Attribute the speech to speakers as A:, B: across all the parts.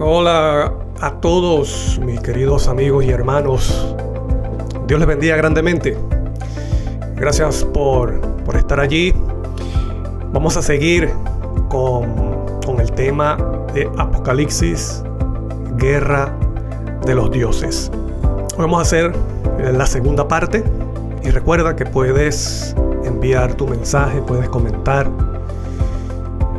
A: Hola a todos mis queridos amigos y hermanos. Dios les bendiga grandemente. Gracias por estar allí. Vamos a seguir con el tema de Apocalipsis, Guerra de los Dioses. Vamos a hacer la segunda parte y recuerda que puedes enviar tu mensaje, puedes comentar.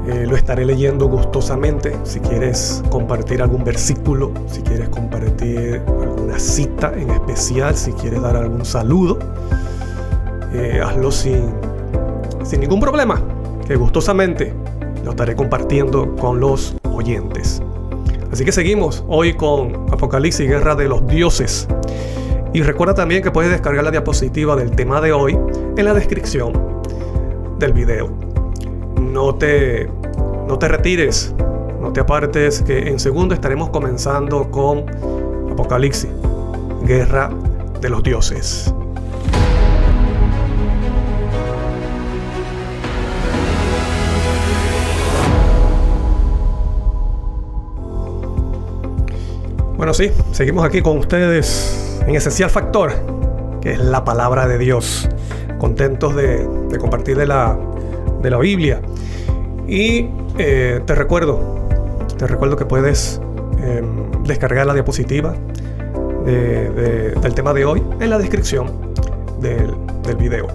A: Lo estaré leyendo gustosamente. Si quieres compartir algún versículo, si quieres compartir alguna cita en especial, si quieres dar algún saludo, hazlo sin ningún problema, que gustosamente lo estaré compartiendo con los oyentes. Así que seguimos hoy con Apocalipsis, Guerra de los Dioses. Y recuerda también que puedes descargar la diapositiva del tema de hoy en la descripción del video. No te retires, no te apartes, que en segundo estaremos comenzando con Apocalipsis, Guerra de los Dioses. Bueno, sí, seguimos aquí con ustedes en Esencial Factor, que es la palabra de Dios. Contentos de compartir de la Biblia. Y te recuerdo que puedes descargar la diapositiva del tema de hoy en la descripción del video.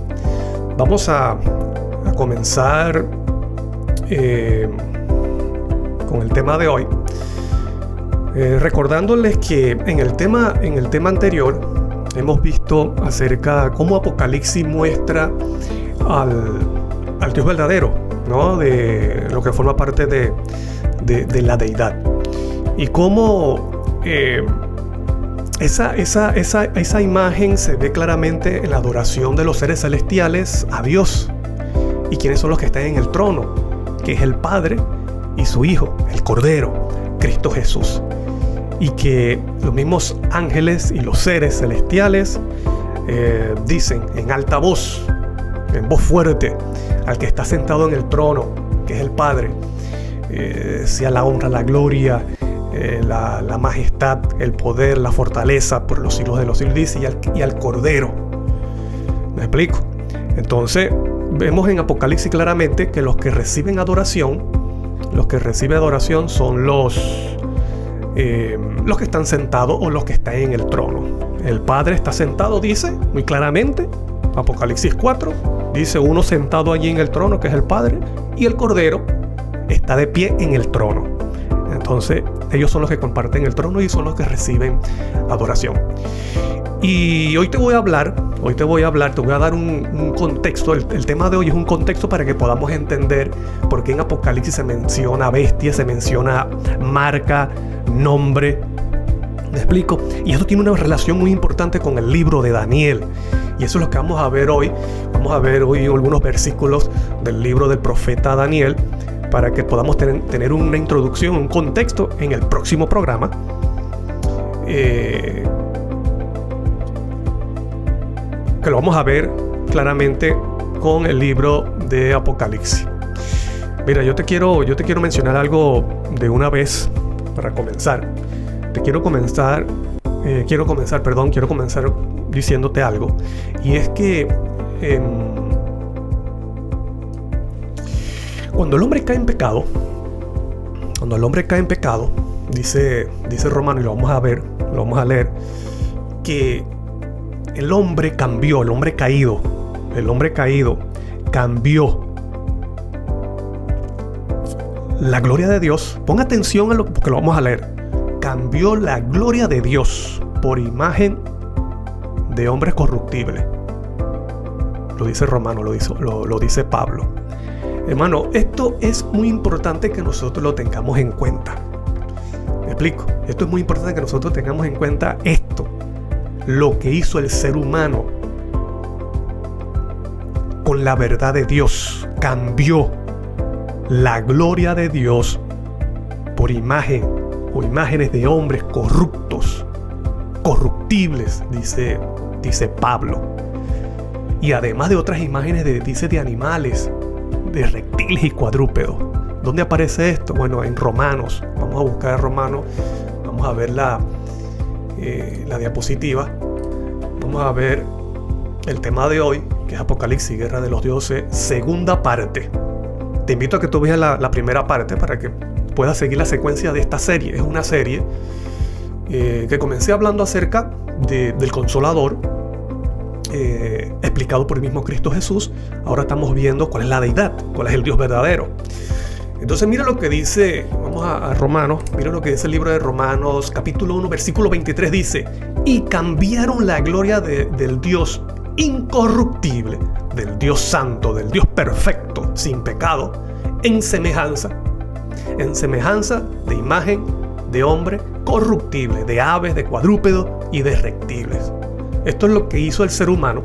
A: Vamos a comenzar con el tema de hoy, recordándoles que en el tema anterior hemos visto acerca de cómo Apocalipsis muestra al Dios verdadero, ¿no? De lo que forma parte de la deidad, y cómo esa imagen se ve claramente en la adoración de los seres celestiales a Dios. ¿Y quiénes son los que están en el trono? Que es el Padre y su Hijo, el Cordero, Cristo Jesús. Y que los mismos ángeles y los seres celestiales dicen en alta voz, en voz fuerte, al que está sentado en el trono, que es el Padre, sea la honra, la gloria, la majestad, el poder, la fortaleza por los siglos de los siglos, dice, y al Cordero. ¿Me explico? Entonces vemos en Apocalipsis claramente que los que reciben adoración son los que están sentados o los que están en el trono. El Padre está sentado, dice muy claramente, Apocalipsis 4, dice uno sentado allí en el trono, que es el Padre, y el Cordero está de pie en el trono. Entonces ellos son los que comparten el trono y son los que reciben adoración. Y hoy te voy a dar un contexto. El tema de hoy es un contexto para que podamos entender por qué en Apocalipsis se menciona bestia, se menciona marca, nombre. ¿Me explico? Y esto tiene una relación muy importante con el libro de Daniel. Y eso es lo que vamos a ver hoy. Vamos a ver hoy algunos versículos del libro del profeta Daniel, para que podamos tener una introducción, un contexto en el próximo programa. Que lo vamos a ver claramente con el libro de Apocalipsis. Mira, yo te quiero mencionar algo de una vez para comenzar. Quiero comenzar diciéndote algo. Y es que cuando el hombre cae en pecado, dice Romano, y lo vamos a leer, que el hombre caído cambió la gloria de Dios. Pon atención porque lo vamos a leer. Cambió la gloria de Dios por imagen de hombres corruptibles. Lo dice Romano, lo dice Pablo. Hermano, esto es muy importante que nosotros lo tengamos en cuenta. ¿Me explico? Esto es muy importante que nosotros tengamos en cuenta esto. Lo que hizo el ser humano con la verdad de Dios. Cambió la gloria de Dios por imagen o imágenes de hombres corruptibles, dice Pablo. Y además de otras imágenes de animales, de reptiles y cuadrúpedos. ¿Dónde aparece esto? Bueno, en Romanos. Vamos a buscar Romanos. Vamos a ver la diapositiva. Vamos a ver el tema de hoy, que es Apocalipsis, Guerra de los Dioses, segunda parte. Te invito a que tú veas la primera parte para que puedas seguir la secuencia de esta serie. Es una serie que comencé hablando acerca del Consolador, explicado por el mismo Cristo Jesús. Ahora estamos viendo cuál es la deidad, cuál es el Dios verdadero. Entonces mira lo que dice, vamos a Romanos, mira lo que dice el libro de Romanos, capítulo 1, versículo 23, dice: y cambiaron la gloria del Dios incorruptible, del Dios santo, del Dios perfecto, sin pecado, en semejanza de imagen de hombre corruptible, de aves, de cuadrúpedos y de reptiles. Esto es lo que hizo el ser humano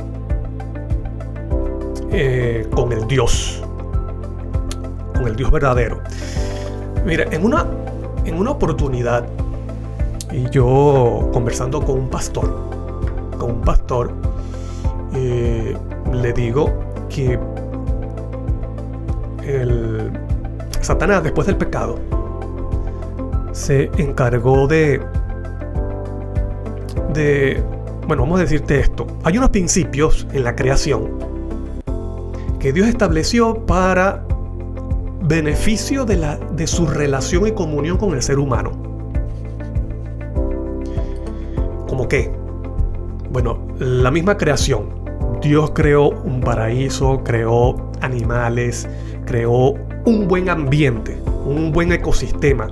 A: con el Dios verdadero. Mira, en una oportunidad, y yo conversando con un pastor, le digo que Satanás, después del pecado, se encargó bueno, vamos a decirte esto. Hay unos principios en la creación que Dios estableció para beneficio de su relación y comunión con el ser humano. ¿Cómo qué? Bueno, la misma creación. Dios creó un paraíso, creó animales, creó un buen ambiente, un buen ecosistema,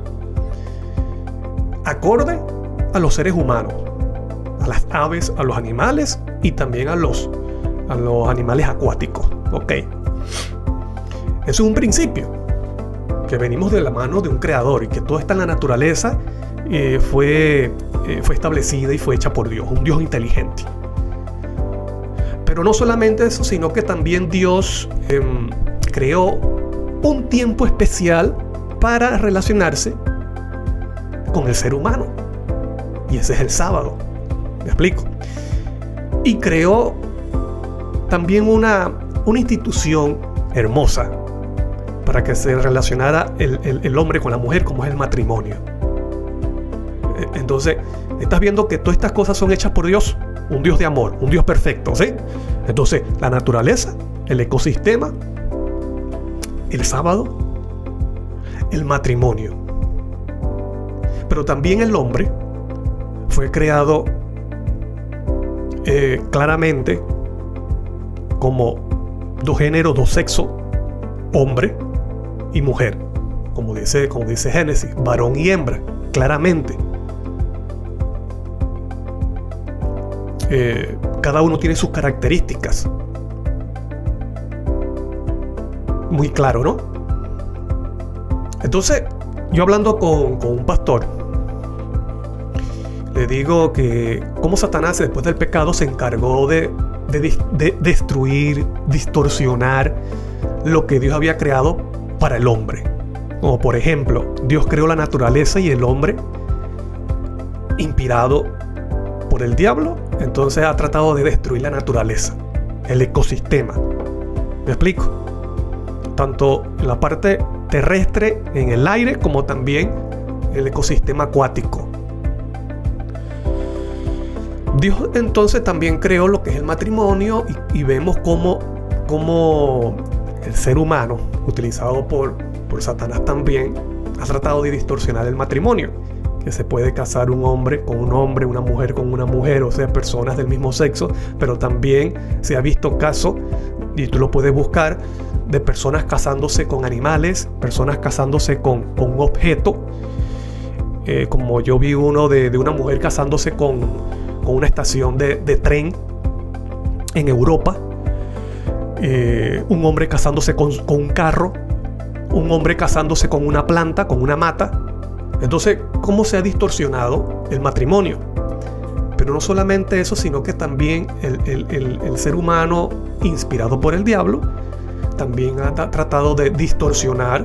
A: acorde a los seres humanos, a las aves, a los animales y también a los animales acuáticos. Ok. Eso es un principio, que venimos de la mano de un creador y que todo está en la naturaleza, fue establecida y fue hecha por Dios, un Dios inteligente. Pero no solamente eso, sino que también Dios creó un tiempo especial para relacionarse con el ser humano. Y ese es el sábado. ¿Me explico? Y creó también una institución hermosa para que se relacionara el hombre con la mujer, como es el matrimonio. Entonces, estás viendo que todas estas cosas son hechas por Dios, un Dios de amor, un Dios perfecto, ¿sí? Entonces, la naturaleza, el ecosistema, el sábado, el matrimonio. Pero también el hombre fue creado claramente como dos géneros, dos sexos, hombre y mujer, como dice Génesis, varón y hembra, claramente. Cada uno tiene sus características. Muy claro, ¿no? Entonces, yo hablando con un pastor, le digo que como Satanás, después del pecado, se encargó de destruir, distorsionar lo que Dios había creado para el hombre. Como por ejemplo, Dios creó la naturaleza y el hombre, inspirado por el diablo, entonces ha tratado de destruir la naturaleza, el ecosistema. ¿Me explico? Tanto en la parte terrestre, en el aire, como también el ecosistema acuático. Dios entonces también creó lo que es el matrimonio y vemos cómo el ser humano, utilizado por Satanás también, ha tratado de distorsionar el matrimonio. Que se puede casar un hombre con un hombre, una mujer con una mujer, o sea, personas del mismo sexo, pero también se ha visto casos, y tú lo puedes buscar, de personas casándose con animales, personas casándose con un objeto, como yo vi uno de una mujer casándose con una estación de tren en Europa, un hombre casándose con un carro, un hombre casándose con una planta, con una mata. Entonces, ¿cómo se ha distorsionado el matrimonio? Pero no solamente eso, sino que también el ser humano, inspirado por el diablo, también ha tratado de distorsionar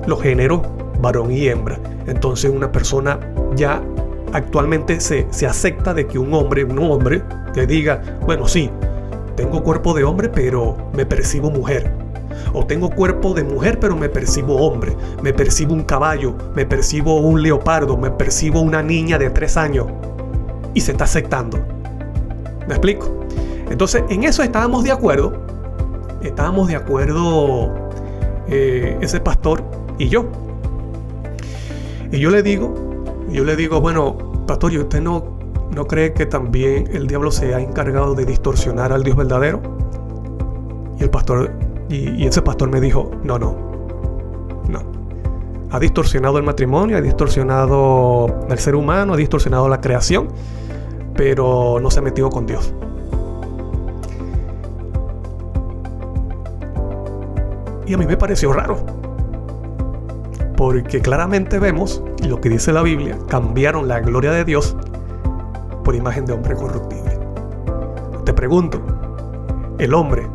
A: los géneros varón y hembra. Entonces, una persona ya actualmente se acepta de que un hombre que diga, bueno, sí, tengo cuerpo de hombre, pero me percibo mujer. O tengo cuerpo de mujer, pero me percibo hombre. Me percibo un caballo, me percibo un leopardo, me percibo una niña de 3 años. Y se está aceptando. ¿Me explico? Entonces, en eso estábamos de acuerdo. Estábamos de acuerdo ese pastor y yo. Y yo le digo, bueno, pastor, ¿y usted no cree que también el diablo se ha encargado de distorsionar al Dios verdadero? Y el pastor, y ese pastor me dijo, no. Ha distorsionado el matrimonio, ha distorsionado al ser humano, ha distorsionado la creación, pero no se ha metido con Dios. Y a mí me pareció raro, porque claramente vemos lo que dice la Biblia: cambiaron la gloria de Dios por imagen de hombre corruptible. Te pregunto, ¿el hombre,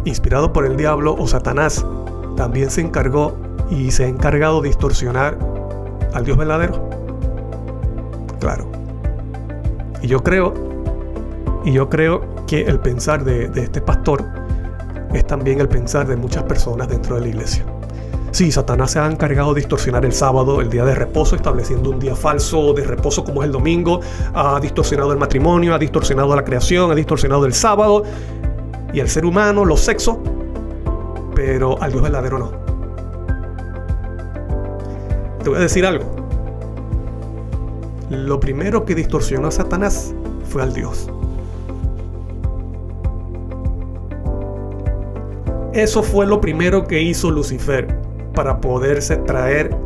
A: inspirado por el diablo o Satanás, también se encargó y se ha encargado de distorsionar al Dios verdadero? Claro. Y yo creo que el pensar de este pastor es también el pensar de muchas personas dentro de la iglesia. Sí, Satanás se ha encargado de distorsionar el sábado, el día de reposo, estableciendo un día falso de reposo como es el domingo. Ha distorsionado el matrimonio, ha distorsionado la creación, ha distorsionado el sábado y al ser humano, los sexos, pero al Dios verdadero no. Te voy a decir algo. Lo primero que distorsionó a Satanás fue al Dios. Eso fue lo primero que hizo Lucifer para poderse traer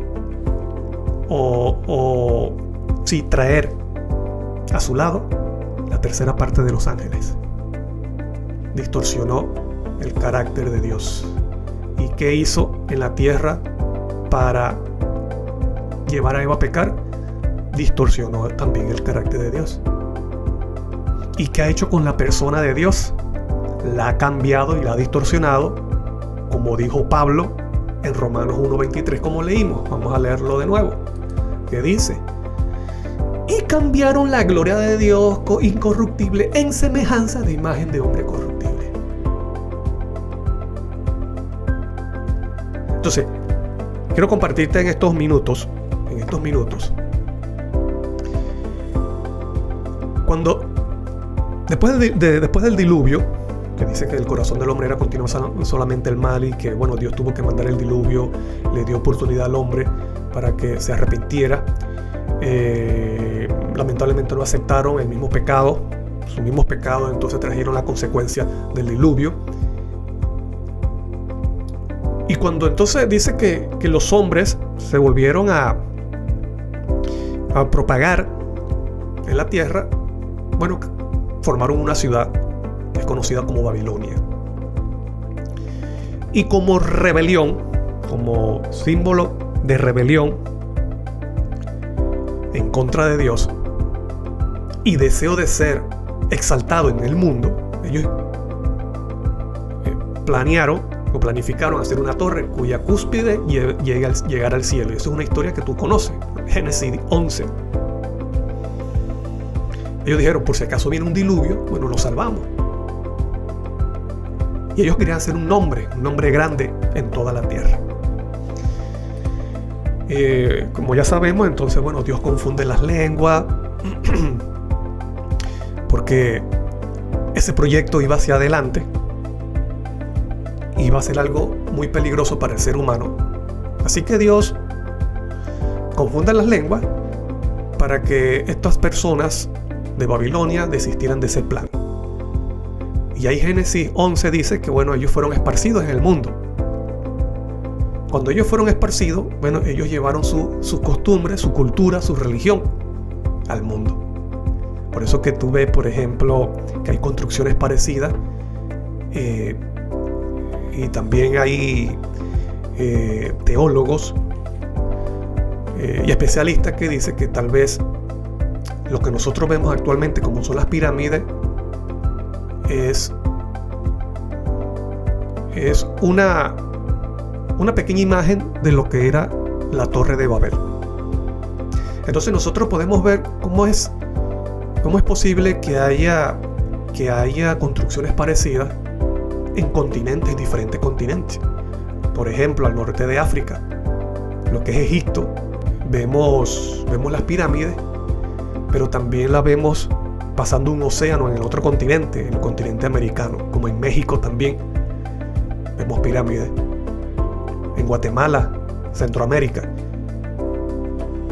A: traer a su lado la tercera parte de los ángeles. Distorsionó el carácter de Dios. ¿Y qué hizo en la tierra para llevar a Eva a pecar? Distorsionó también el carácter de Dios. ¿Y qué ha hecho con la persona de Dios? La ha cambiado y la ha distorsionado, como dijo Pablo en Romanos 1:23, como leímos. Vamos a leerlo de nuevo. ¿Qué dice? Y cambiaron la gloria de Dios incorruptible en semejanza de imagen de hombre corruptible. Entonces, quiero compartirte en estos minutos, cuando después del diluvio, que dice que el corazón del hombre era continuo solamente el mal, y que bueno, Dios tuvo que mandar el diluvio, le dio oportunidad al hombre para que se arrepintiera. Lamentablemente no aceptaron el mismo pecado, sus mismos pecados, entonces trajeron la consecuencia del diluvio. Y cuando entonces dice que los hombres se volvieron a propagar en la tierra, bueno, formaron una ciudad que es conocida como Babilonia. Y como rebelión, como símbolo de rebelión en contra de Dios y deseo de ser exaltado en el mundo, ellos planificaron hacer una torre cuya cúspide llegar al cielo. Y eso es una historia que tú conoces, Génesis 11. Ellos dijeron, por si acaso viene un diluvio, bueno, lo salvamos. Y ellos querían hacer un nombre grande en toda la tierra. Como ya sabemos, entonces, bueno, Dios confunde las lenguas, porque ese proyecto iba hacia adelante, iba a ser algo muy peligroso para el ser humano. Así que Dios confunde las lenguas para que estas personas de Babilonia desistieran de ese plan. Y ahí Génesis 11 dice que bueno, ellos fueron esparcidos en el mundo. Cuando ellos fueron esparcidos, bueno, ellos llevaron sus costumbres, su cultura, su religión al mundo. Por eso que tú ves, por ejemplo, que hay construcciones parecidas, y también hay teólogos y especialistas que dicen que tal vez lo que nosotros vemos actualmente como son las pirámides es una pequeña imagen de lo que era la Torre de Babel. Entonces nosotros podemos ver cómo es posible que haya construcciones parecidas en diferentes continentes. por ejemplo, al norte de África, lo que es Egipto, vemos las pirámides, pero también la vemos pasando un océano en el otro continente, en el continente americano, como en México también vemos pirámides, en Guatemala, Centroamérica,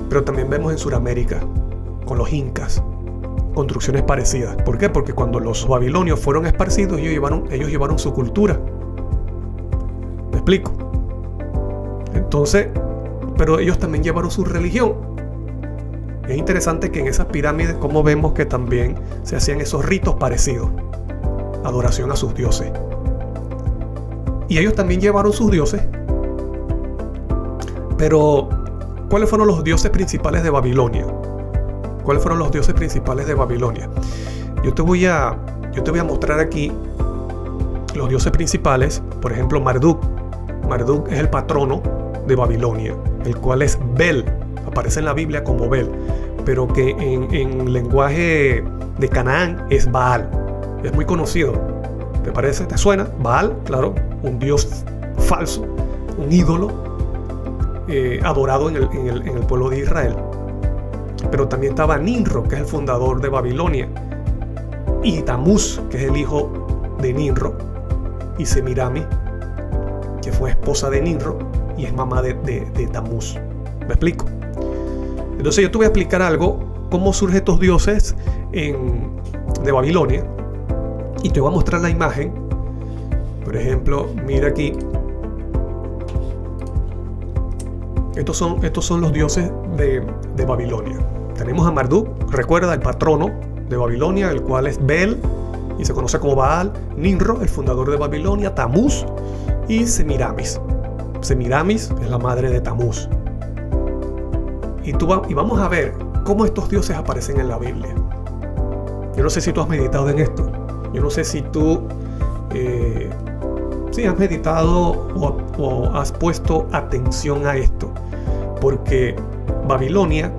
A: pero también vemos en Sudamérica, con los incas, construcciones parecidas. ¿Por qué? Porque cuando los babilonios fueron esparcidos, ellos llevaron su cultura. ¿Me explico? Entonces, pero ellos también llevaron su religión. Es interesante que en esas pirámides, como vemos que también se hacían esos ritos parecidos, adoración a sus dioses. Y ellos también llevaron sus dioses. Pero, ¿cuáles fueron los dioses principales de Babilonia? ¿Cuáles fueron los dioses principales de Babilonia? Yo te voy a mostrar aquí los dioses principales. Por ejemplo, Marduk. Marduk es el patrono de Babilonia, el cual es Bel. Aparece en la Biblia como Bel, pero que en lenguaje de Canaán es Baal. Es muy conocido. ¿Te parece? ¿Te suena? Baal, claro, un dios falso, un ídolo adorado en el pueblo de Israel. Pero también estaba Nimrod, que es el fundador de Babilonia, y Tamuz, que es el hijo de Nimrod, y Semiramis, que fue esposa de Nimrod y es mamá de Tamuz. ¿Me explico? Entonces yo te voy a explicar algo, cómo surgen estos dioses de Babilonia, y te voy a mostrar la imagen. Por ejemplo, mira aquí. Estos son los dioses de Babilonia. Tenemos a Marduk, recuerda, el patrono de Babilonia, el cual es Bel y se conoce como Baal. Nimrod, el fundador de Babilonia. Tamuz y Semiramis. Semiramis es la madre de Tamuz. Y vamos a ver cómo estos dioses aparecen en la Biblia. Yo no sé si tú has meditado en esto. Yo no sé si tú has meditado o has puesto atención a esto. Porque Babilonia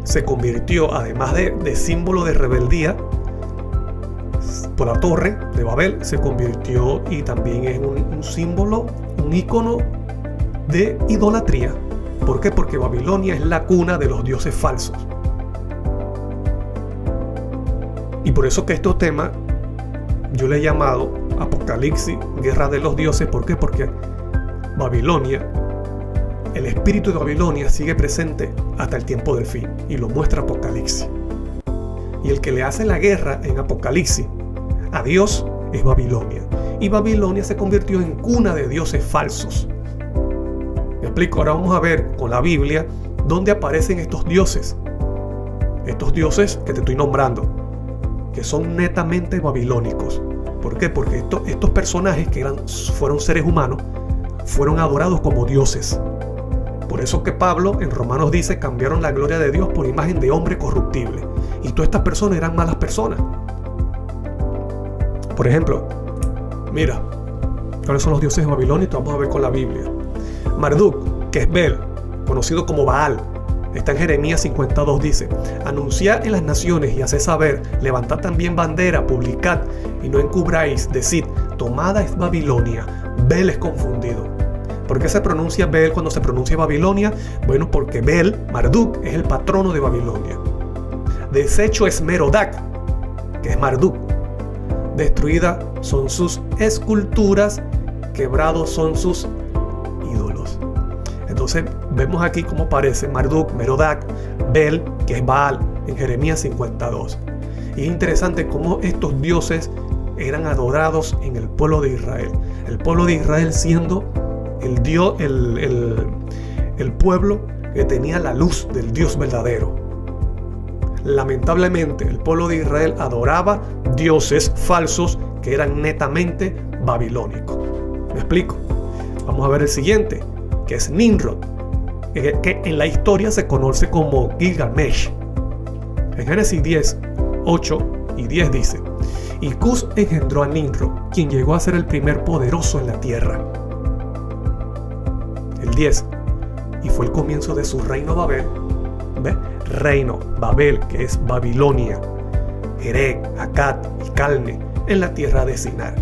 A: se convirtió, además de símbolo de rebeldía, por la torre de Babel, se convirtió y también es un símbolo, un ícono de idolatría. ¿Por qué? Porque Babilonia es la cuna de los dioses falsos. Y por eso que este tema yo le he llamado Apocalipsis, Guerra de los Dioses. ¿Por qué? Porque Babilonia, el espíritu de Babilonia sigue presente hasta el tiempo del fin, y lo muestra Apocalipsis. Y el que le hace la guerra en Apocalipsis a Dios es Babilonia. Y Babilonia se convirtió en cuna de dioses falsos. Me explico. Ahora vamos a ver con la Biblia dónde aparecen estos dioses. Estos dioses que te estoy nombrando, que son netamente babilónicos. ¿Por qué? Porque estos personajes que fueron seres humanos, fueron adorados como dioses. Por eso que Pablo en Romanos dice: cambiaron la gloria de Dios por imagen de hombre corruptible. Y todas estas personas eran malas personas. Por ejemplo, mira, ¿cuáles son los dioses de Babilonia? Vamos a ver con la Biblia. Marduk, que es Bel, conocido como Baal, está en Jeremías 52, dice: anunciad en las naciones y haced saber, levantad también bandera, publicad y no encubráis, decid: tomada es Babilonia, Bel es confundido. ¿Por qué se pronuncia Bel cuando se pronuncia Babilonia? Bueno, porque Bel, Marduk, es el patrono de Babilonia. Deshecho es Merodach, que es Marduk. Destruidas son sus esculturas, quebrados son sus ídolos. Entonces vemos aquí cómo aparece Marduk, Merodach, Bel, que es Baal, en Jeremías 52. Y es interesante cómo estos dioses eran adorados en el pueblo de Israel. El pueblo de Israel siendo el pueblo que tenía la luz del Dios verdadero. Lamentablemente, el pueblo de Israel adoraba dioses falsos que eran netamente babilónicos. ¿Me explico? Vamos a ver el siguiente, que es Nimrod, que en la historia se conoce como Gilgamesh. En Génesis 10, 8 y 10 dice: y Cus engendró a Nimrod, quien llegó a ser el primer poderoso en la tierra. El 10, y fue el comienzo de su reino Babel. ¿Ve? Reino Babel, que es Babilonia, Erech, Akkad y Calne, en la tierra de Sinar.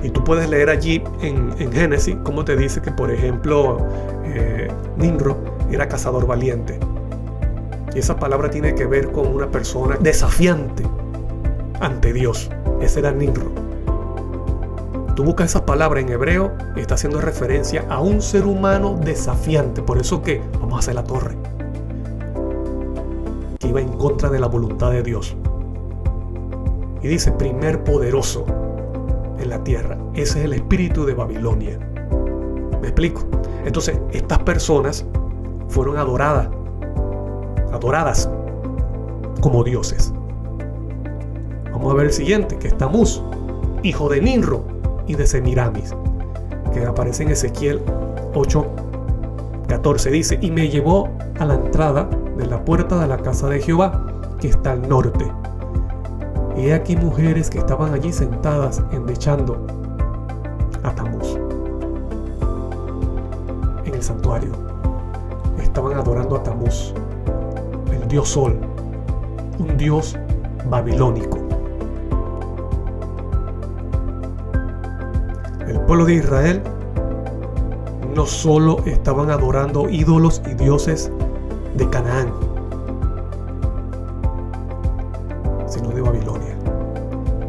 A: Y tú puedes leer allí en Génesis cómo te dice que, por ejemplo, Nimrod era cazador valiente. Y esa palabra tiene que ver con una persona desafiante ante Dios. Ese era Nimrod. Tú buscas esas palabras en hebreo y está haciendo referencia a un ser humano desafiante. Por eso que vamos a hacer la torre, que iba en contra de la voluntad de Dios. Y dice, primer poderoso en la tierra. Ese es el espíritu de Babilonia. ¿Me explico? Entonces, estas personas fueron adoradas como dioses. Vamos a ver el siguiente, que es Tamuz, hijo de Nimrod y de Semiramis, que aparece en Ezequiel 8:14. Dice, y me llevó a la entrada de la puerta de la casa de Jehová, que está al norte. Y he aquí mujeres que estaban allí sentadas endechando a Tamuz. En el santuario estaban adorando a Tamuz, el dios Sol, un dios babilónico. El pueblo de Israel no solo estaban adorando ídolos y dioses de Canaán, sino de Babilonia,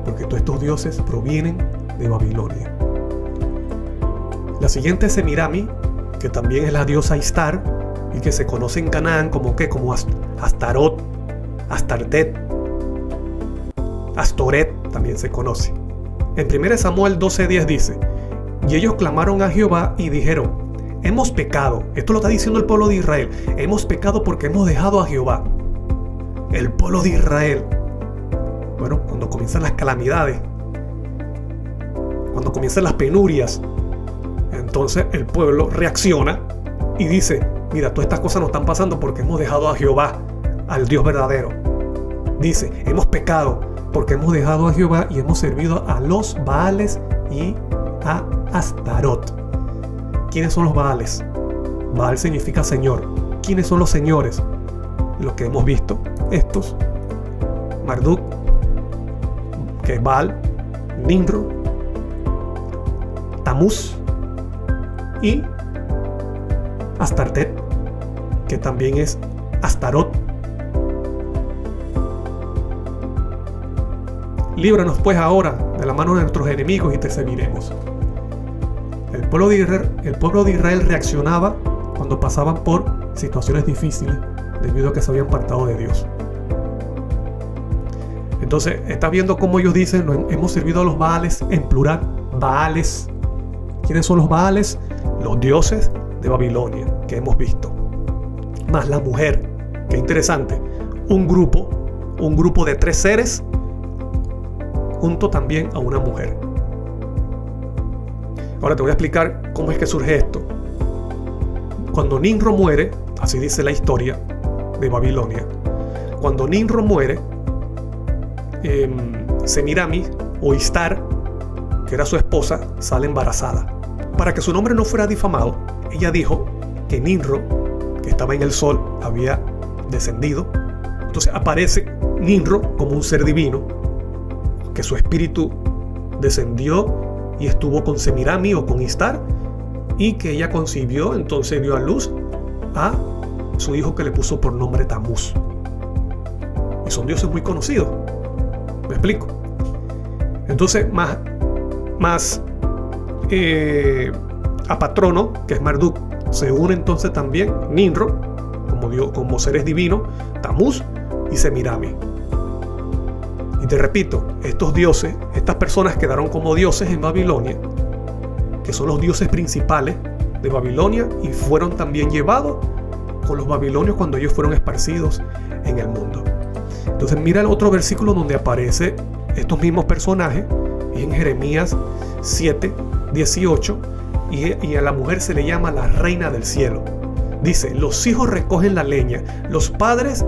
A: porque todos estos dioses provienen de Babilonia. La siguiente es Semirami, que también es la diosa Istar y que se conoce en Canaán como ¿qué? Como Astarot, Astartet, Astoret también se conoce. En 1 Samuel 12:10 dice, y ellos clamaron a Jehová y dijeron, hemos pecado. Esto lo está diciendo el pueblo de Israel. Hemos pecado porque hemos dejado a Jehová. El pueblo de Israel, bueno, cuando comienzan las calamidades, cuando comienzan las penurias, entonces el pueblo reacciona y dice, mira, todas estas cosas nos están pasando porque hemos dejado a Jehová, al Dios verdadero. Dice, hemos pecado porque hemos dejado a Jehová y hemos servido a los Baales y a Astarot. ¿Quiénes son los Baales? Baal significa señor. ¿Quiénes son los señores? Los que hemos visto, estos: Marduk, que es Baal, Nimrod, Tamuz y Astartet, que también es Astarot. Líbranos pues ahora de la mano de nuestros enemigos y te serviremos. El pueblo de Israel reaccionaba cuando pasaban por situaciones difíciles debido a que se habían apartado de Dios. Entonces, estás viendo cómo ellos dicen, hemos servido a los Baales, en plural, Baales. ¿Quiénes son los Baales? Los dioses de Babilonia, que hemos visto. Más la mujer, qué interesante, un grupo de 3 seres, junto también a una mujer. Ahora te voy a explicar cómo es que surge esto. Cuando Nimrod muere, así dice la historia de Babilonia, cuando Nimrod muere, Semiramis o Istar, que era su esposa, sale embarazada. Para que su nombre no fuera difamado, ella dijo que Nimrod, que estaba en el sol, había descendido. Entonces aparece Nimrod como un ser divino, que su espíritu descendió y estuvo con Semirami o con Istar, y que ella concibió, entonces dio a luz a su hijo, que le puso por nombre Tamuz. Y son dioses muy conocidos. ¿Me explico? Entonces más a Patrono, que es Marduk, se une entonces también Nimrod como seres divinos, Tamuz y Semirami. Y te repito, estos dioses, estas personas quedaron como dioses en Babilonia, que son los dioses principales de Babilonia, y fueron también llevados con los babilonios cuando ellos fueron esparcidos en el mundo. Entonces mira el otro versículo donde aparece estos mismos personajes, y en Jeremías 7:18, y a la mujer se le llama la reina del cielo. Dice, los hijos recogen la leña, los padres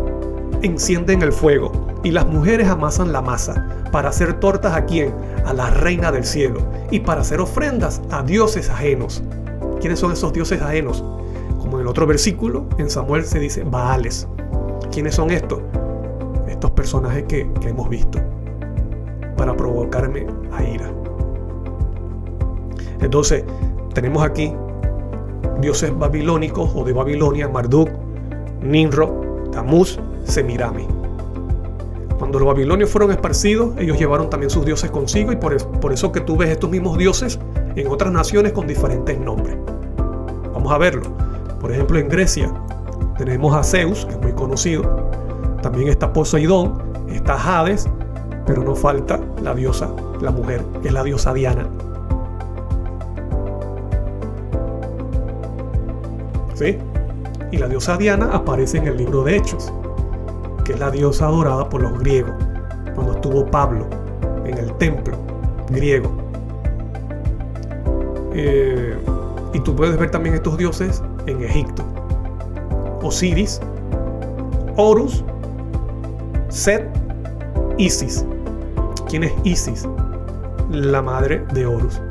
A: encienden el fuego, y las mujeres amasan la masa, para hacer tortas ¿a quién? A la reina del cielo, y para hacer ofrendas a dioses ajenos. ¿Quiénes son esos dioses ajenos? Como en el otro versículo, en Samuel se dice Baales. ¿Quiénes son estos? Estos personajes que hemos visto, para provocarme a ira. Entonces, tenemos aquí dioses babilónicos o de Babilonia: Marduk, Nimrod, Tamuz, Semirami. Cuando los babilonios fueron esparcidos, ellos llevaron también sus dioses consigo, y por eso que tú ves estos mismos dioses en otras naciones con diferentes nombres. Vamos a verlo. Por ejemplo, en Grecia tenemos a Zeus, que es muy conocido. También está Poseidón, está Hades, pero no falta la diosa, la mujer, que es la diosa Diana. ¿Sí? Y la diosa Diana aparece en el libro de Hechos, que es la diosa adorada por los griegos, cuando estuvo Pablo en el templo griego. Y tú puedes ver también estos dioses en Egipto: Osiris, Horus, Set, Isis. ¿Quién es Isis? La madre de Horus.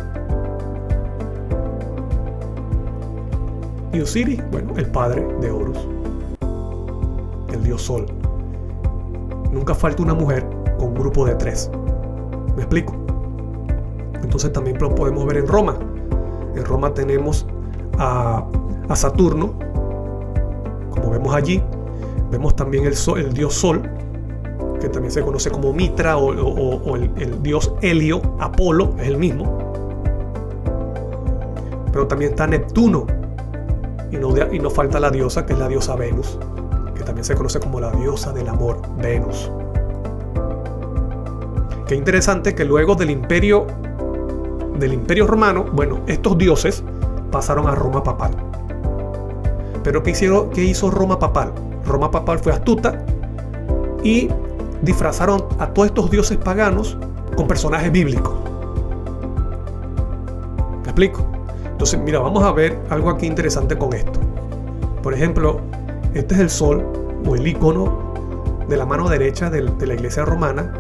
A: Y Osiris, bueno, el padre de Horus, el dios Sol. Nunca falta una mujer con un grupo de 3. ¿Me explico? Entonces también lo podemos ver en Roma. En Roma tenemos a Saturno, como vemos allí. Vemos también el dios Sol, que también se conoce como Mitra, o el dios Helio, Apolo, es el mismo. Pero también está Neptuno, y no falta la diosa, que es la diosa Venus, que también se conoce como la diosa del amor, Venus. Qué interesante que luego del imperio romano, bueno, estos dioses pasaron a Roma papal. Pero ¿qué hizo Roma papal? Roma papal fue astuta y disfrazaron a todos estos dioses paganos con personajes bíblicos. ¿Me explico? Entonces, mira, vamos a ver algo aquí interesante con esto. Por ejemplo, este es el sol, o el icono de la mano derecha de la iglesia romana,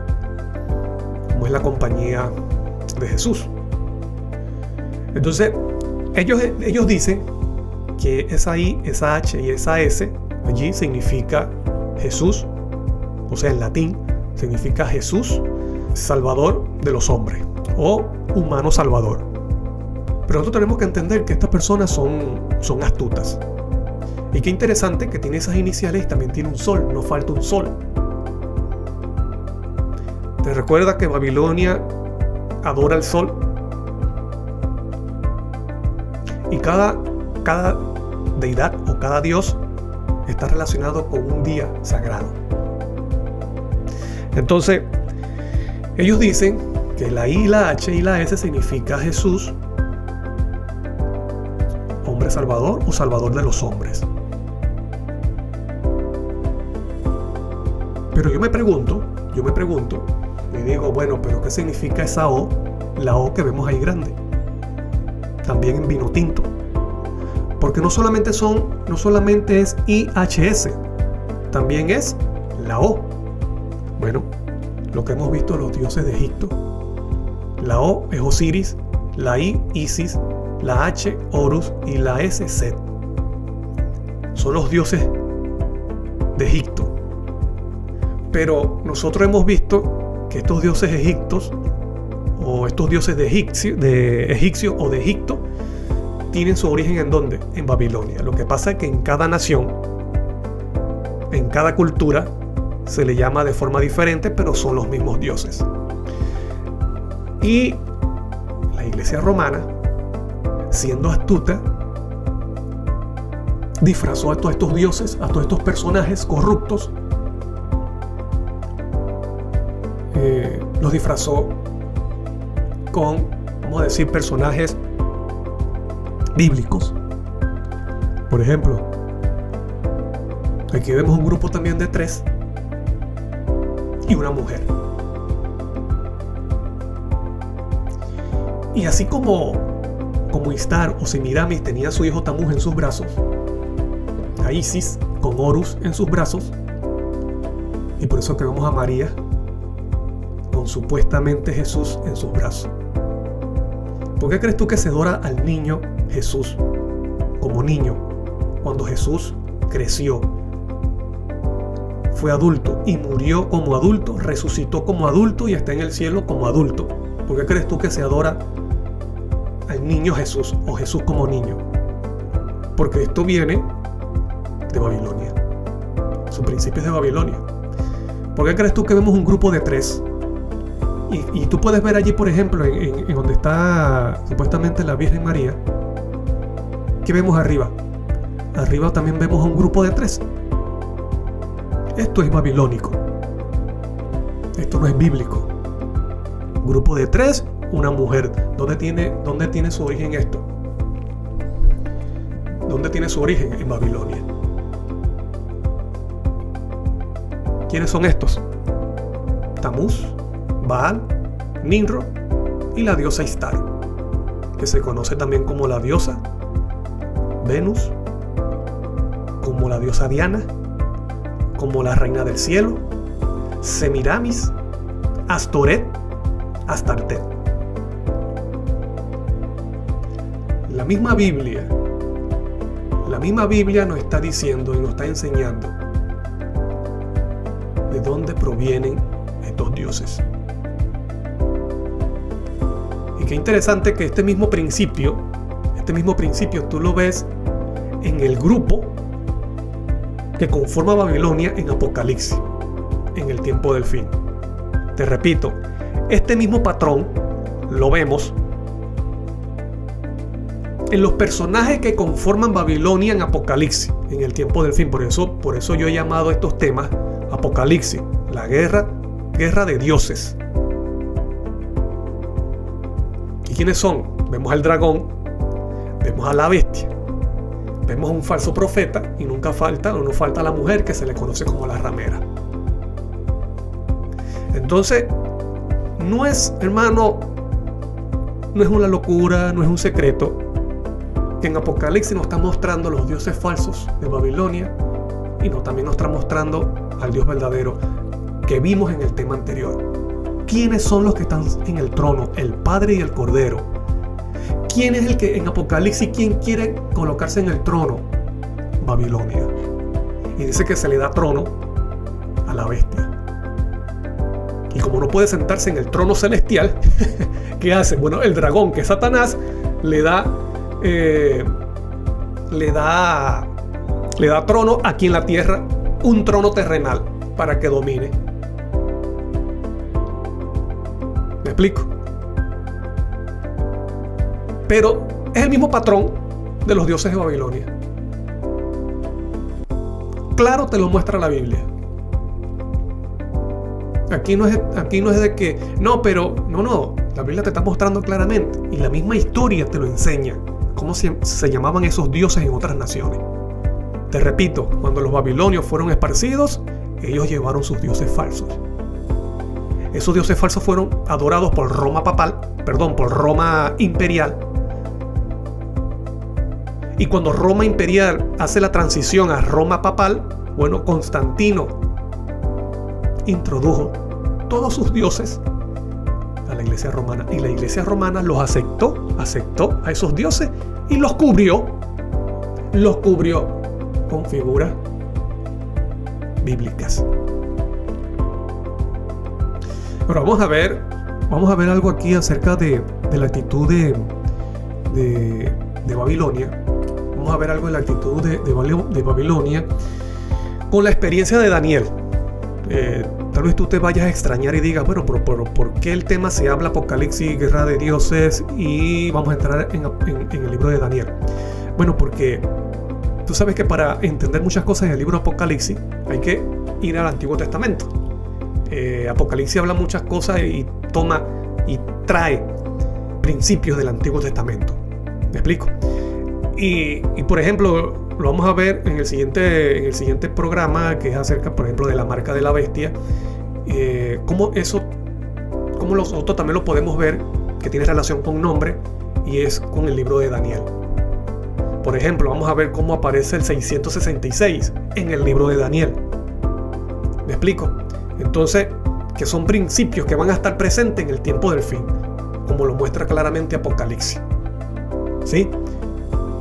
A: como es la compañía de Jesús. Entonces, ellos dicen que esa I, esa H y esa S allí significa Jesús, o sea, en latín significa Jesús, Salvador de los hombres, o humano salvador. Pero nosotros tenemos que entender que estas personas son astutas. Y qué interesante que tiene esas iniciales y también tiene un sol, no falta un sol. ¿Te recuerda que Babilonia adora el sol? Y cada deidad o cada dios está relacionado con un día sagrado. Entonces, ellos dicen que la I, la H y la S significa Jesús, hombre salvador o salvador de los hombres. Pero yo me pregunto y digo, bueno, pero ¿qué significa esa O? La O que vemos ahí grande, también en vino tinto. Porque no solamente es IHS, también es la O. Bueno, lo que hemos visto en los dioses de Egipto. La O es Osiris, la I, Isis, la H, Horus y la S, Set. Son los dioses de Egipto. Pero nosotros hemos visto que estos dioses egipcios o estos dioses de egipcio o de Egipto tienen su origen ¿en dónde? En Babilonia. Lo que pasa es que en cada nación, en cada cultura, se le llama de forma diferente, pero son los mismos dioses. Y la iglesia romana, siendo astuta, disfrazó a todos estos dioses, a todos estos personajes corruptos, los disfrazó con, vamos a decir, personajes bíblicos. Por ejemplo, aquí vemos un grupo también de 3 y una mujer. Y así como Istar o Semiramis tenía a su hijo Tamuz en sus brazos, a Isis con Horus en sus brazos, y por eso que vemos a María con supuestamente Jesús en sus brazos. ¿Por qué crees tú que se adora al niño Jesús como niño, cuando Jesús creció, fue adulto y murió como adulto, resucitó como adulto y está en el cielo como adulto? ¿Por qué crees tú que se adora al niño Jesús o Jesús como niño. Porque esto viene de Babilonia. Su principio es de Babilonia. ¿Por qué crees tú que vemos un grupo de 3? Y tú puedes ver allí, por ejemplo, en donde está supuestamente la Virgen María. ¿Qué vemos arriba? Arriba también vemos un grupo de 3. Esto es babilónico. Esto no es bíblico. Grupo de 3, una mujer. ¿Dónde tiene su origen esto? ¿Dónde tiene su origen? En Babilonia. ¿Quiénes son estos? Tamuz, Baal, Nimrod y la diosa Istar, que se conoce también como la diosa Venus, como la diosa Diana, como la reina del cielo, Semiramis, Astoret, Astartet. La misma Biblia nos está diciendo y nos está enseñando de dónde provienen estos dioses. Y qué interesante que este mismo principio tú lo ves en el grupo que conforma Babilonia en Apocalipsis, en el tiempo del fin. Te repito, este mismo patrón lo vemos en los personajes que conforman Babilonia en Apocalipsis, en el tiempo del fin. Por eso yo he llamado a estos temas Apocalipsis, la guerra de dioses. ¿Y quiénes son? Vemos al dragón, vemos a la bestia, vemos a un falso profeta y no falta la mujer que se le conoce como la ramera. Entonces, no es una locura, no es un secreto que en Apocalipsis nos está mostrando los dioses falsos de Babilonia y también nos está mostrando al Dios verdadero que vimos en el tema anterior. ¿Quiénes son los que están en el trono? El Padre y el Cordero. ¿Quién es el que en Apocalipsis, quién quiere colocarse en el trono? Babilonia. Y dice que se le da trono a la bestia. Y como no puede sentarse en el trono celestial, ¿qué hace? Bueno, el dragón, que es Satanás, le da trono aquí en la tierra, un trono terrenal para que domine. ¿Me explico? Pero es el mismo patrón de los dioses de Babilonia. Claro, te lo muestra la Biblia. Aquí no es de que no, la Biblia te está mostrando claramente y la misma historia te lo enseña cómo se llamaban esos dioses en otras naciones. Te repito, cuando los babilonios fueron esparcidos, ellos llevaron sus dioses falsos. Esos dioses falsos fueron adorados por Roma imperial. Y cuando Roma imperial hace la transición a Roma papal, bueno, Constantino introdujo todos sus dioses a la iglesia romana. Y la iglesia romana los aceptó a esos dioses y los cubrió con figuras bíblicas. Pero vamos a ver algo aquí acerca de la actitud de Babilonia. Vamos a ver algo de la actitud de Babilonia con la experiencia de Daniel. Tal vez tú te vayas a extrañar y digas, bueno, pero ¿por qué el tema se habla Apocalipsis, guerra de dioses y vamos a entrar en el libro de Daniel? Bueno, porque tú sabes que para entender muchas cosas en el libro de Apocalipsis hay que ir al Antiguo Testamento. Apocalipsis habla muchas cosas y toma y trae principios del Antiguo Testamento. ¿Me explico? Y por ejemplo, lo vamos a ver en el siguiente programa, que es acerca, por ejemplo, de la marca de la bestia. Cómo nosotros también lo podemos ver, que tiene relación con nombre, y es con el libro de Daniel. Por ejemplo, vamos a ver cómo aparece el 666 en el libro de Daniel. ¿Me explico? Entonces, que son principios que van a estar presentes en el tiempo del fin, como lo muestra claramente Apocalipsis. ¿Sí?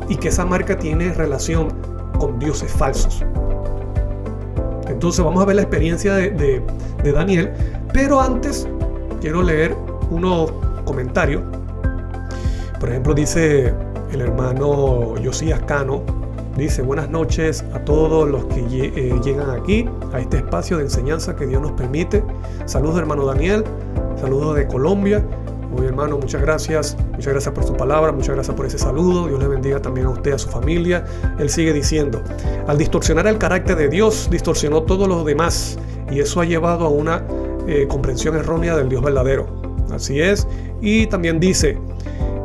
A: Y que esa marca tiene relación con dioses falsos. Entonces vamos a ver la experiencia de Daniel, pero antes quiero leer unos comentarios. Por ejemplo, dice el hermano Josías Cano, dice: buenas noches a todos los que llegan aquí, a este espacio de enseñanza que Dios nos permite. Saludos, hermano Daniel, saludos de Colombia. Muy hermano, muchas gracias por su palabra, muchas gracias por ese saludo. Dios le bendiga también a usted, a su familia. Él sigue diciendo: al distorsionar el carácter de Dios, distorsionó todo lo demás, y eso ha llevado a una comprensión errónea del Dios verdadero. Así es. Y también dice: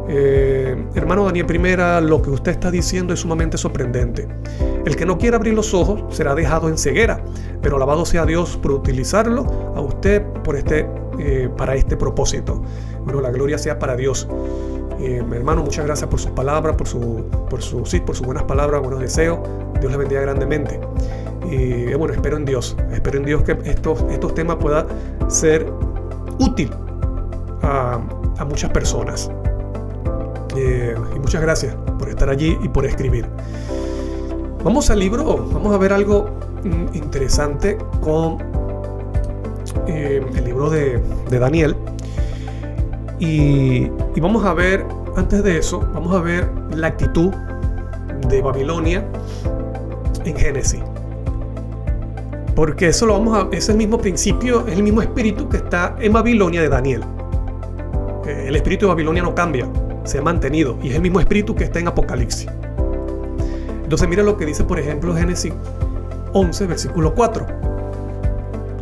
A: hermano Daniel, primera, lo que usted está diciendo es sumamente sorprendente. El que no quiera abrir los ojos será dejado en ceguera, pero alabado sea Dios por utilizarlo a usted para este propósito. Bueno, la gloria sea para Dios. Hermano, muchas gracias por sus palabras, por sus buenas palabras, buenos deseos. Dios le bendiga grandemente. Y bueno, espero en Dios que estos temas puedan ser útil a muchas personas. Y muchas gracias por estar allí y por escribir. Vamos al libro, vamos a ver algo interesante con el libro de Daniel. Y vamos a ver, antes de eso, vamos a ver la actitud de Babilonia en Génesis. Porque eso es el mismo principio, es el mismo espíritu que está en Babilonia de Daniel. El espíritu de Babilonia no cambia, se ha mantenido, y es el mismo espíritu que está en Apocalipsis. Entonces mira lo que dice, por ejemplo, Génesis 11, versículo 4.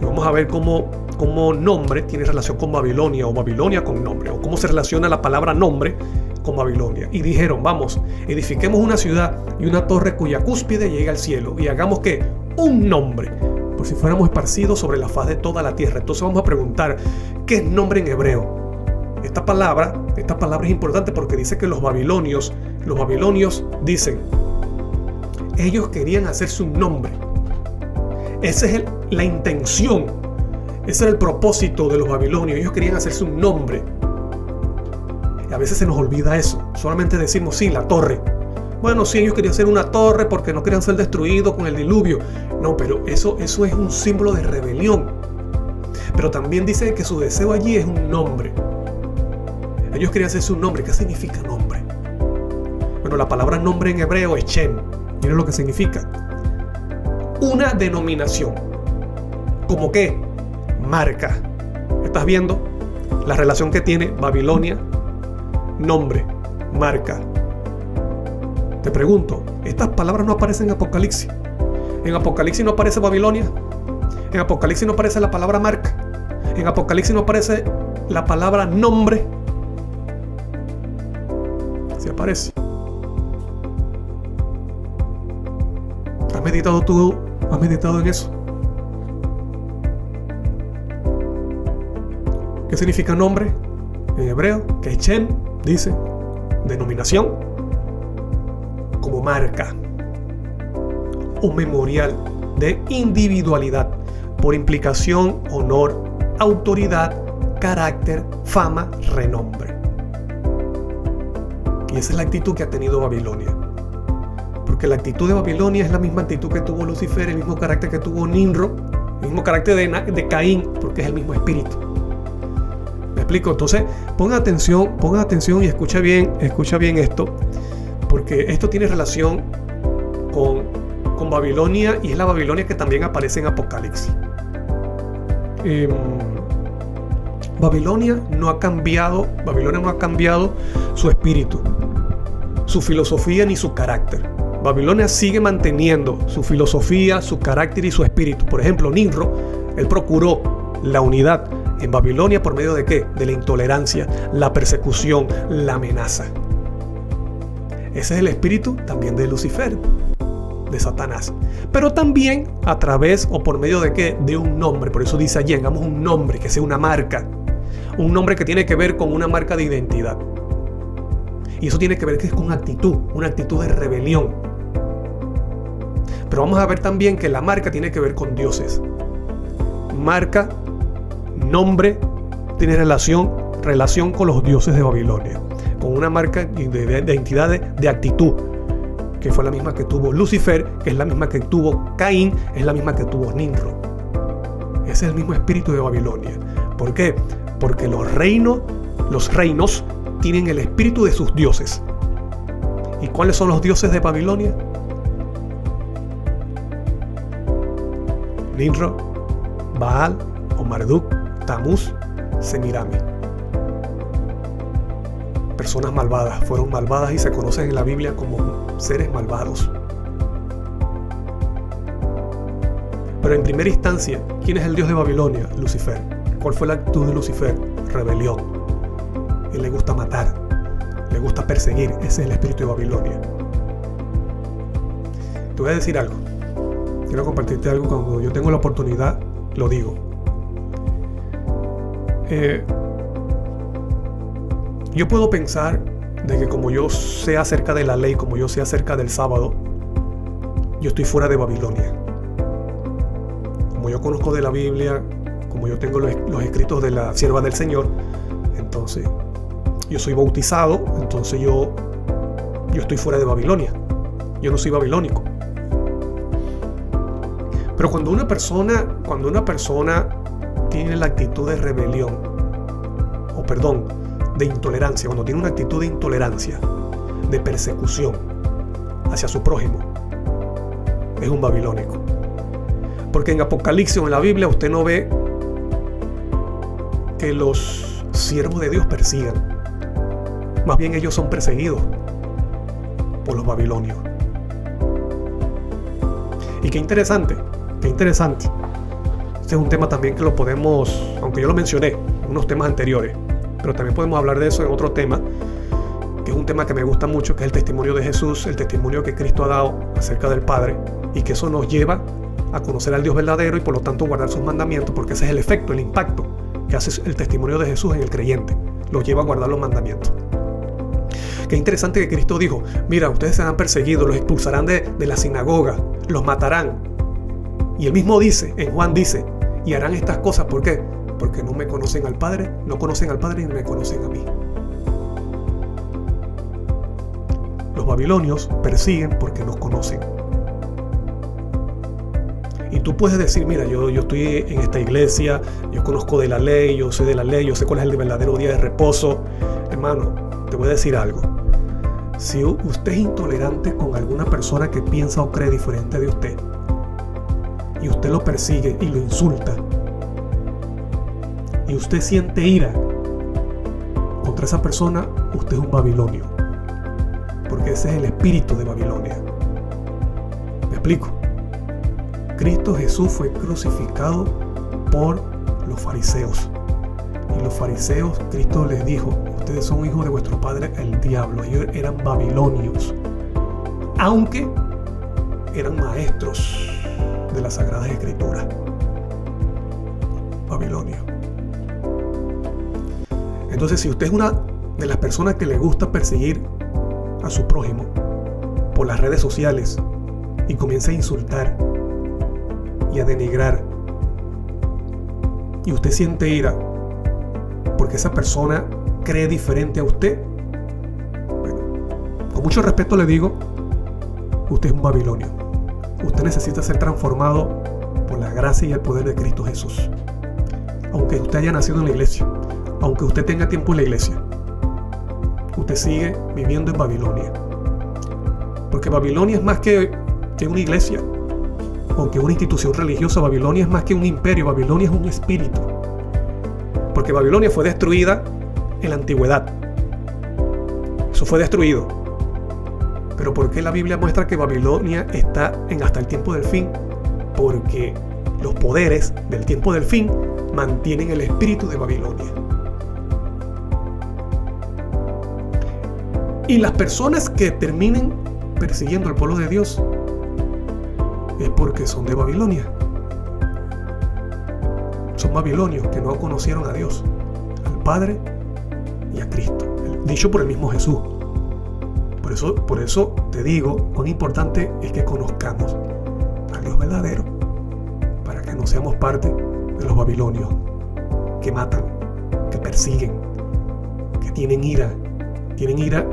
A: Y vamos a ver cómo nombre tiene relación con Babilonia, o Babilonia con nombre, o cómo se relaciona la palabra nombre con Babilonia. Y dijeron: vamos, edifiquemos una ciudad y una torre cuya cúspide llegue al cielo, y hagamos que un nombre, por si fuéramos esparcidos sobre la faz de toda la tierra. Entonces vamos a preguntar: ¿qué es nombre en hebreo? Esta palabra es importante porque dice que los babilonios dicen, ellos querían hacerse un nombre. Esa es la intención, ese era el propósito de los babilonios. Ellos querían hacerse un nombre. Y a veces se nos olvida eso. Solamente decimos: sí, la torre. Bueno, sí, ellos querían hacer una torre porque no querían ser destruidos con el diluvio. No, pero eso es un símbolo de rebelión. Pero también dice que su deseo allí es un nombre. Ellos querían hacerse un nombre. ¿Qué significa nombre? Bueno, la palabra nombre en hebreo es Shem. Miren lo que significa. Una denominación. ¿Cómo qué? Marca. ¿Estás viendo la relación que tiene Babilonia? Nombre, marca. Te pregunto, ¿estas palabras no aparecen en Apocalipsis? ¿En Apocalipsis no aparece Babilonia? ¿En Apocalipsis no aparece la palabra marca? ¿En Apocalipsis no aparece la palabra nombre? Sí aparece. ¿Has meditado tú? ¿Has meditado en eso? ¿Qué significa nombre en hebreo? Que es Shem, dice, denominación, como marca, un memorial de individualidad, por implicación, honor, autoridad, carácter, fama, renombre. Y esa es la actitud que ha tenido Babilonia. Porque la actitud de Babilonia es la misma actitud que tuvo Lucifer, el mismo carácter que tuvo Nimrod, el mismo carácter de Caín, porque es el mismo espíritu. ¿Me explico? Entonces, ponga atención y escucha bien esto, porque esto tiene relación con Babilonia, y es la Babilonia que también aparece en Apocalipsis. Babilonia no ha cambiado su espíritu, su filosofía ni su carácter. Babilonia sigue manteniendo su filosofía, su carácter y su espíritu. Por ejemplo, Nimrod, él procuró la unidad en Babilonia por medio de ¿qué? De la intolerancia, la persecución, la amenaza. Ese es el espíritu también de Lucifer, de Satanás. Pero también a través o por medio de ¿qué? De un nombre. Por eso dice allí, hagamos un nombre que sea una marca. Un nombre que tiene que ver con una marca de identidad. Y eso tiene que ver con una actitud de rebelión. Pero vamos a ver también que la marca tiene que ver con dioses. Marca, nombre, tiene relación con los dioses de Babilonia. Con una marca de identidad de actitud, que fue la misma que tuvo Lucifer, que es la misma que tuvo Caín, es la misma que tuvo Nimrod. Ese es el mismo espíritu de Babilonia. ¿Por qué? Porque los reinos tienen el espíritu de sus dioses. ¿Y cuáles son los dioses de Babilonia? Nimrod, Baal o Marduk, Tamuz, Semirami. Personas malvadas, fueron malvadas y se conocen en la Biblia como seres malvados. Pero en primera instancia, ¿quién es el dios de Babilonia? Lucifer. ¿Cuál fue la actitud de Lucifer? Rebelión. Él le gusta matar, le gusta perseguir. Ese es el espíritu de Babilonia. Te voy a decir algo. Quiero compartirte algo. Cuando yo tengo la oportunidad, lo digo. Yo puedo pensar de que como yo sé acerca de la ley, como yo sé acerca del sábado, yo estoy fuera de Babilonia. Como yo conozco de la Biblia, como yo tengo los escritos de la sierva del Señor, entonces yo soy bautizado, entonces yo estoy fuera de Babilonia. Yo no soy babilónico. Pero cuando una persona tiene la actitud de rebelión, de intolerancia, cuando tiene una actitud de intolerancia, de persecución hacia su prójimo, es un babilónico. Porque en Apocalipsis o en la Biblia usted no ve que los siervos de Dios persigan. Más bien ellos son perseguidos por los babilonios. Y qué interesante. Este es un tema también que lo podemos, aunque yo lo mencioné en unos temas anteriores, pero también podemos hablar de eso en otro tema, que es un tema que me gusta mucho, que es el testimonio de Jesús, el testimonio que Cristo ha dado acerca del Padre, y que eso nos lleva a conocer al Dios verdadero y por lo tanto guardar sus mandamientos, porque ese es el efecto, el impacto que hace el testimonio de Jesús en el creyente, lo lleva a guardar los mandamientos. Qué interesante que Cristo dijo: mira, ustedes serán perseguidos, los expulsarán de la sinagoga, los matarán. Y él mismo dice, en Juan dice, y harán estas cosas, ¿por qué? Porque no me conocen al Padre, no conocen al Padre ni me conocen a mí. Los babilonios persiguen porque nos conocen. Y tú puedes decir: mira, yo estoy en esta iglesia, yo conozco de la ley, yo sé de la ley, yo sé cuál es el verdadero día de reposo. Hermano, te voy a decir algo. Si usted es intolerante con alguna persona que piensa o cree diferente de usted, y usted lo persigue y lo insulta, y usted siente ira contra esa persona, usted es un babilonio, porque ese es el espíritu de Babilonia. ¿Me explico? Cristo Jesús fue crucificado por los fariseos, y los fariseos, Cristo les dijo: ustedes son hijos de vuestro padre el diablo. Ellos eran babilonios, aunque eran maestros de las Sagradas Escrituras. Babilonio. Entonces, si usted es una de las personas que le gusta perseguir a su prójimo por las redes sociales y comienza a insultar y a denigrar, y usted siente ira porque esa persona cree diferente a usted, bueno, con mucho respeto le digo, usted es un babilonio. Usted necesita ser transformado por la gracia y el poder de Cristo Jesús. Aunque usted haya nacido en la iglesia, aunque usted tenga tiempo en la iglesia, usted sigue viviendo en Babilonia. Porque Babilonia es más que una iglesia o que una institución religiosa. Babilonia es más que un imperio. Babilonia es un espíritu. Porque Babilonia fue destruida en la antigüedad. Eso fue destruido. Pero ¿por qué la Biblia muestra que Babilonia está hasta el tiempo del fin? Porque los poderes del tiempo del fin mantienen el espíritu de Babilonia. Y las personas que terminen persiguiendo al pueblo de Dios es porque son de Babilonia. Son babilonios que no conocieron a Dios, al Padre y a Cristo, dicho por el mismo Jesús. Por eso te digo cuán importante es que conozcamos al Dios verdadero, para que no seamos parte de los babilonios que matan, que persiguen, que tienen ira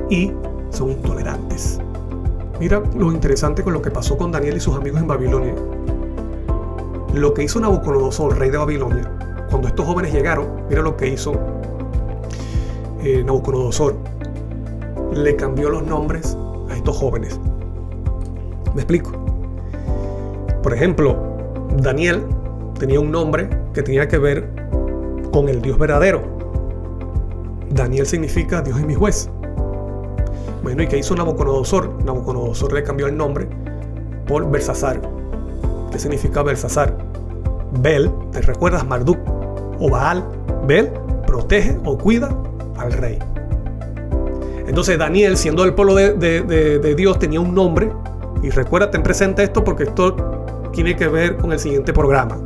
A: y son intolerantes. Mira lo interesante con lo que pasó con Daniel y sus amigos en Babilonia. Lo que hizo Nabucodonosor, rey de Babilonia, cuando estos jóvenes llegaron, mira lo que hizo Nabucodonosor le cambió los nombres a estos jóvenes. ¿Me explico? Por ejemplo, Daniel tenía un nombre que tenía que ver con el Dios verdadero. Daniel significa Dios es mi juez. Bueno, ¿y qué hizo Nabucodonosor? Nabucodonosor le cambió el nombre por Belsasar. ¿Qué significa Belsasar? Bel, ¿te recuerdas? Marduk o Baal. Bel protege o cuida al rey. Entonces Daniel, siendo del pueblo de Dios, tenía un nombre. Y recuerda, ten presente esto porque esto tiene que ver con el siguiente programa.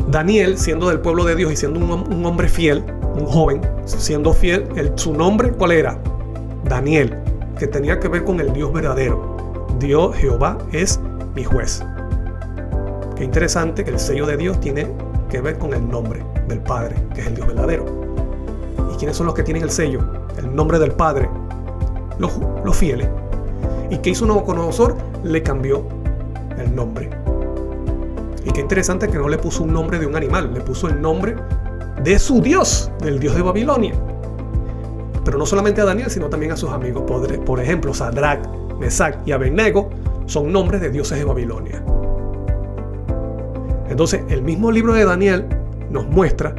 A: Daniel, siendo del pueblo de Dios y siendo un hombre fiel, un joven, siendo fiel, su nombre, ¿cuál era? Daniel, que tenía que ver con el Dios verdadero. Dios, Jehová, es mi juez. Qué interesante que el sello de Dios tiene que ver con el nombre del Padre, que es el Dios verdadero. ¿Y quiénes son los que tienen el sello? El nombre del Padre, los fieles. ¿Y qué hizo Nabucodonosor? Le cambió el nombre. Y qué interesante que no le puso un nombre de un animal, le puso el nombre de su Dios, del Dios de Babilonia. Pero no solamente a Daniel, sino también a sus amigos. Por ejemplo, Sadrach, Mesach y Abednego son nombres de dioses de Babilonia. Entonces, el mismo libro de Daniel nos muestra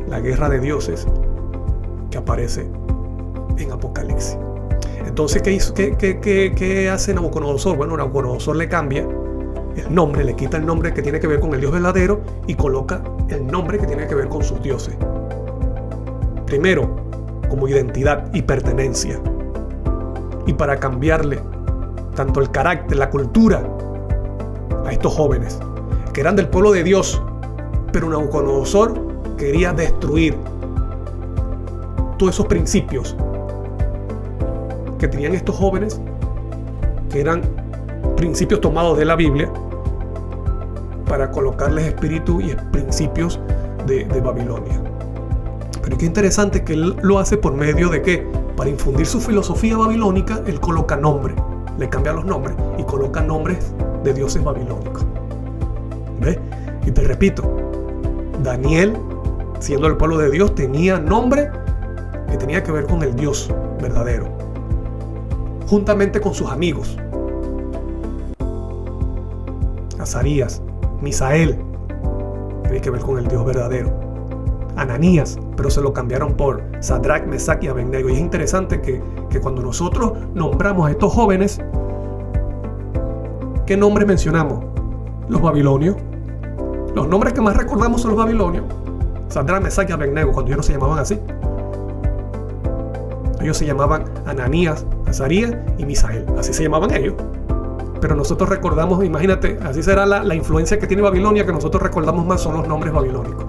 A: la guerra de dioses que aparece en Apocalipsis. Entonces, ¿qué hace Nabucodonosor? Bueno, Nabucodonosor le cambia el nombre, le quita el nombre que tiene que ver con el Dios verdadero y coloca el nombre que tiene que ver con sus dioses. Primero, como identidad y pertenencia. Y para cambiarle tanto el carácter, la cultura a estos jóvenes que eran del pueblo de Dios, pero Nabucodonosor quería destruir todos esos principios que tenían estos jóvenes, que eran principios tomados de la Biblia, para colocarles espíritu y principios de Babilonia. Pero qué interesante que él lo hace por medio de ¿qué? Para infundir su filosofía babilónica, él coloca nombres, le cambia los nombres y coloca nombres de dioses babilónicos. ¿Ves? Y te repito, Daniel, siendo el pueblo de Dios, tenía nombre que tenía que ver con el Dios verdadero, juntamente con sus amigos. Azarías, Misael, tiene que ver con el Dios verdadero. Ananías, pero se lo cambiaron por Sadrach, Mesach y Abednego. Y es interesante que cuando nosotros nombramos a estos jóvenes, ¿qué nombres mencionamos? Los babilonios. Los nombres que más recordamos son los babilonios. Sadrach, Mesach y Abednego, cuando ellos no se llamaban así. Ellos se llamaban Ananías, Azarías y Misael. Así se llamaban ellos. Pero nosotros recordamos, imagínate, así será la influencia que tiene Babilonia, que nosotros recordamos más son los nombres babilónicos.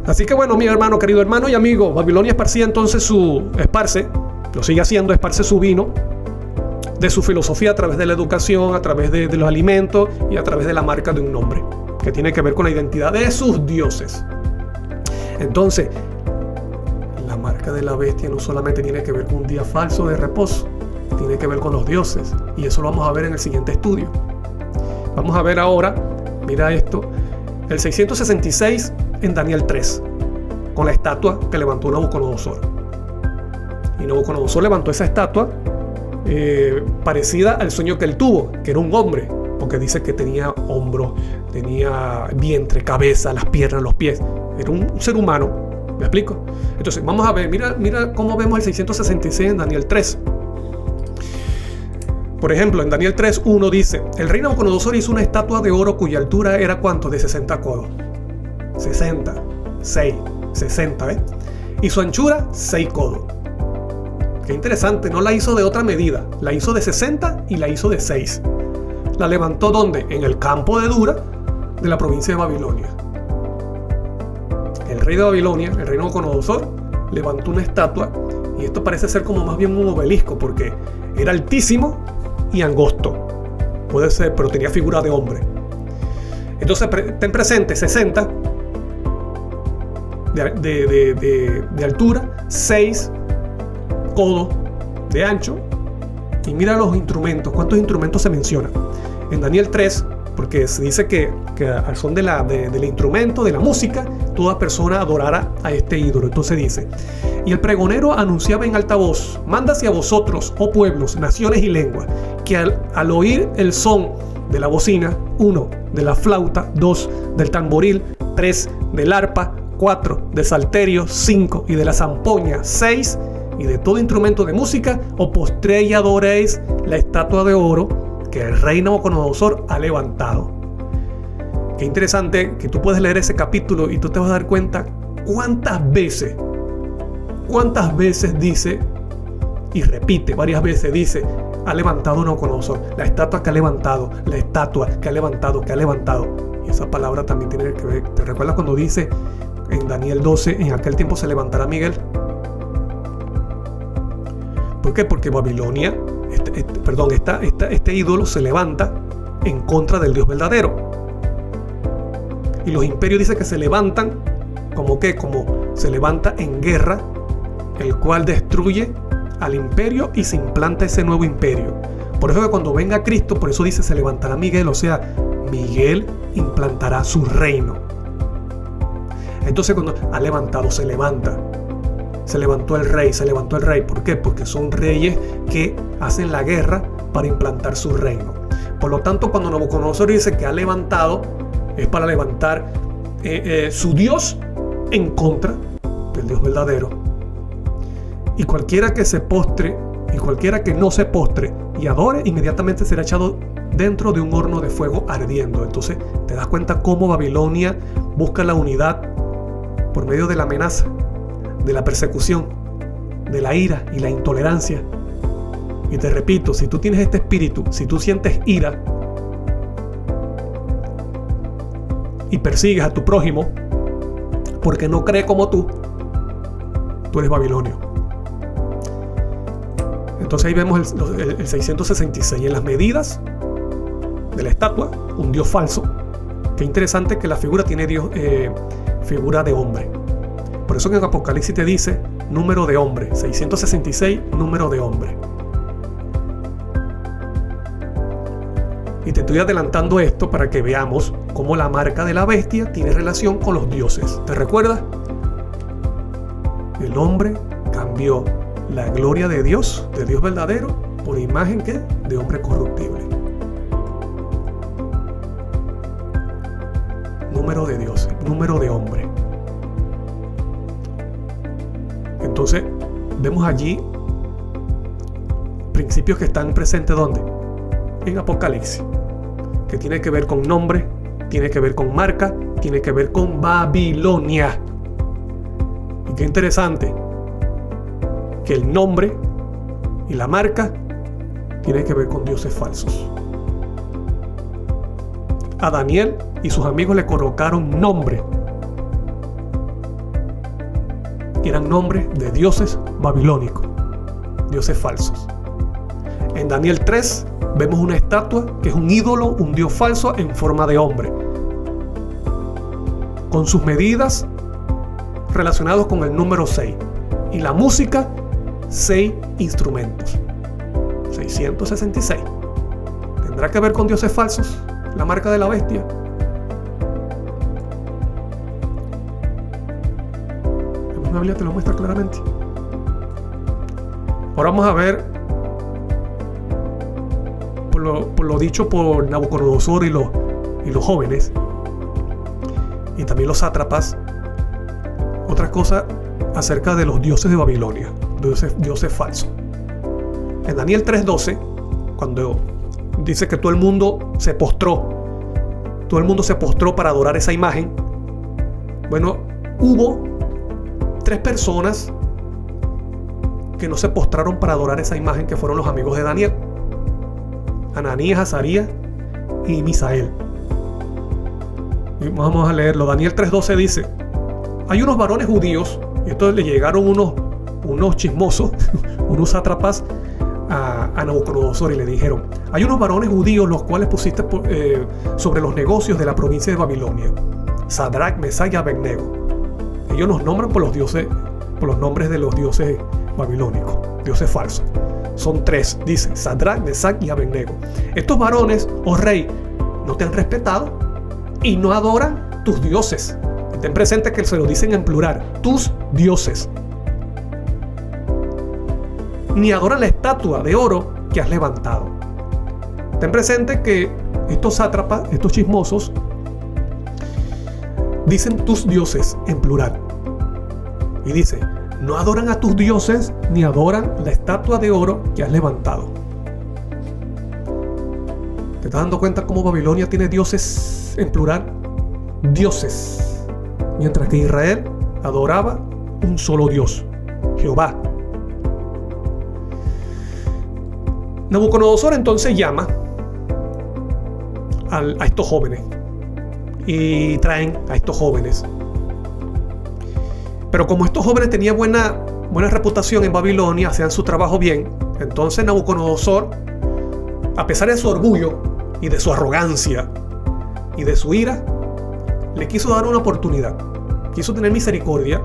A: Así que bueno, mi hermano, querido hermano y amigo, Babilonia esparce su vino de su filosofía a través de la educación, a través de los alimentos y a través de la marca de un nombre, que tiene que ver con la identidad de sus dioses. Entonces, la marca de la bestia no solamente tiene que ver con un día falso de reposo, tiene que ver con los dioses, y eso lo vamos a ver en el siguiente estudio. Vamos a ver ahora, mira esto, el 666 en Daniel 3, con la estatua que levantó Nabucodonosor. Y Nabucodonosor levantó esa estatua parecida al sueño que él tuvo, que era un hombre, porque dice que tenía hombros, tenía vientre, cabeza, las piernas, los pies. Era un ser humano, ¿me explico? Entonces vamos a ver, mira cómo vemos el 666 en Daniel 3. Por ejemplo, en Daniel 3:1 dice: el rey Nabucodonosor hizo una estatua de oro cuya altura era ¿cuánto? De 60 codos. 60, 60, ¿eh? Y su anchura 6 codos. Qué interesante, no la hizo de otra medida, la hizo de 60 y la hizo de 6. ¿La levantó dónde? En el campo de Dura de la provincia de Babilonia. El rey de Babilonia, el rey Nabucodonosor, levantó una estatua, y esto parece ser como más bien un obelisco, porque era altísimo y angosto. Puede ser, pero tenía figura de hombre. Entonces, ten presente 60 de altura, 6 codos de ancho. Y mira los instrumentos, ¿cuántos instrumentos se mencionan? En Daniel 3, porque se dice que al son del instrumento, de la música, toda persona adorara a este ídolo. Entonces dice: y el pregonero anunciaba en alta voz: mándase a vosotros, oh pueblos, naciones y lenguas, que al oír el son de la bocina, 1, de la flauta, 2, del tamboril, 3, del arpa, 4, de salterio, 5, y de la zampoña, 6, y de todo instrumento de música, os postréis y adoréis la estatua de oro que el rey Nabucodonosor ha levantado. Qué interesante que tú puedes leer ese capítulo y tú te vas a dar cuenta cuántas veces dice, y repite varias veces, dice: ha levantado Nabucodonosor, la estatua que ha levantado, la estatua que ha levantado, que ha levantado. Y esa palabra también tiene que ver. ¿Te recuerdas cuando dice en Daniel 12, en aquel tiempo se levantará Miguel? ¿Por qué? Porque Babilonia, este ídolo se levanta en contra del Dios verdadero. Y los imperios dicen que se levantan como se levanta en guerra, el cual destruye al imperio y se implanta ese nuevo imperio. Por eso que cuando venga Cristo, por eso dice: se levantará Miguel, o sea, Miguel implantará su reino. Entonces cuando ha levantado, se levanta. Se levantó el rey. ¿Por qué? Porque son reyes que hacen la guerra para implantar su reino. Por lo tanto, cuando Nabucodonosor dice que ha levantado, es para levantar su Dios en contra del Dios verdadero. Y cualquiera que se postre y cualquiera que no se postre y adore, inmediatamente será echado dentro de un horno de fuego ardiendo. Entonces te das cuenta cómo Babilonia busca la unidad por medio de la amenaza, de la persecución, de la ira y la intolerancia. Y te repito, si tú tienes este espíritu, si tú sientes ira y persigues a tu prójimo porque no cree como tú eres babilonio. Entonces ahí vemos el 666 en las medidas de la estatua, un dios falso. Qué interesante que la figura tiene figura de hombre. Por eso que en Apocalipsis te dice número de hombre, 666, número de hombre. Y te estoy adelantando esto para que veamos cómo la marca de la bestia tiene relación con los dioses. ¿Te recuerdas? El hombre cambió la gloria de Dios verdadero, por imagen ¿qué? De hombre corruptible. Número de dioses, número de hombre. Entonces, vemos allí principios que están presentes ¿dónde? En Apocalipsis, que tiene que ver con nombre, tiene que ver con marca, tiene que ver con Babilonia. Y qué interesante que el nombre y la marca tienen que ver con dioses falsos. A Daniel y sus amigos le colocaron nombre. Eran nombres de dioses babilónicos, dioses falsos. En Daniel 3 vemos una estatua que es un ídolo, un dios falso en forma de hombre, con sus medidas relacionadas con el número 6. Y la música, 6 instrumentos. 666. ¿Tendrá que ver con dioses falsos? La marca de la bestia. La Biblia te lo muestra claramente. Ahora vamos a ver por lo dicho por Nabucodonosor y los jóvenes y también los sátrapas, otra cosa acerca de los dioses de Babilonia, dioses falsos. En Daniel 3:12, cuando dice que todo el mundo se postró para adorar esa imagen, bueno, hubo 3 personas que no se postraron para adorar esa imagen, que fueron los amigos de Daniel: Ananías, Azarías y Misael. Y vamos a leerlo. Daniel 3:12 dice: hay unos varones judíos, y entonces le llegaron unos chismosos, unos sátrapas a Nabucodonosor y le dijeron: hay unos varones judíos los cuales pusiste sobre los negocios de la provincia de Babilonia, Sadrach, Mesach y Abednego. Ellos nos nombran por los nombres de los dioses babilónicos, dioses falsos. Son 3, dice Sadrach, Mesach y Abednego. Estos varones, oh rey, no te han respetado y no adoran tus dioses. Ten presente que se lo dicen en plural, tus dioses. Ni adoran la estatua de oro que has levantado. Ten presente que estos sátrapas, estos chismosos, dicen tus dioses en plural. Y dice, no adoran a tus dioses ni adoran la estatua de oro que has levantado. ¿Te estás dando cuenta cómo Babilonia tiene dioses en plural? Dioses. Mientras que Israel adoraba un solo Dios, Jehová. Nabucodonosor entonces llama a estos jóvenes y traen a estos jóvenes. Pero como estos jóvenes tenían buena reputación en Babilonia, hacían su trabajo bien, entonces Nabucodonosor, a pesar de su orgullo y de su arrogancia y de su ira, le quiso dar una oportunidad. Quiso tener misericordia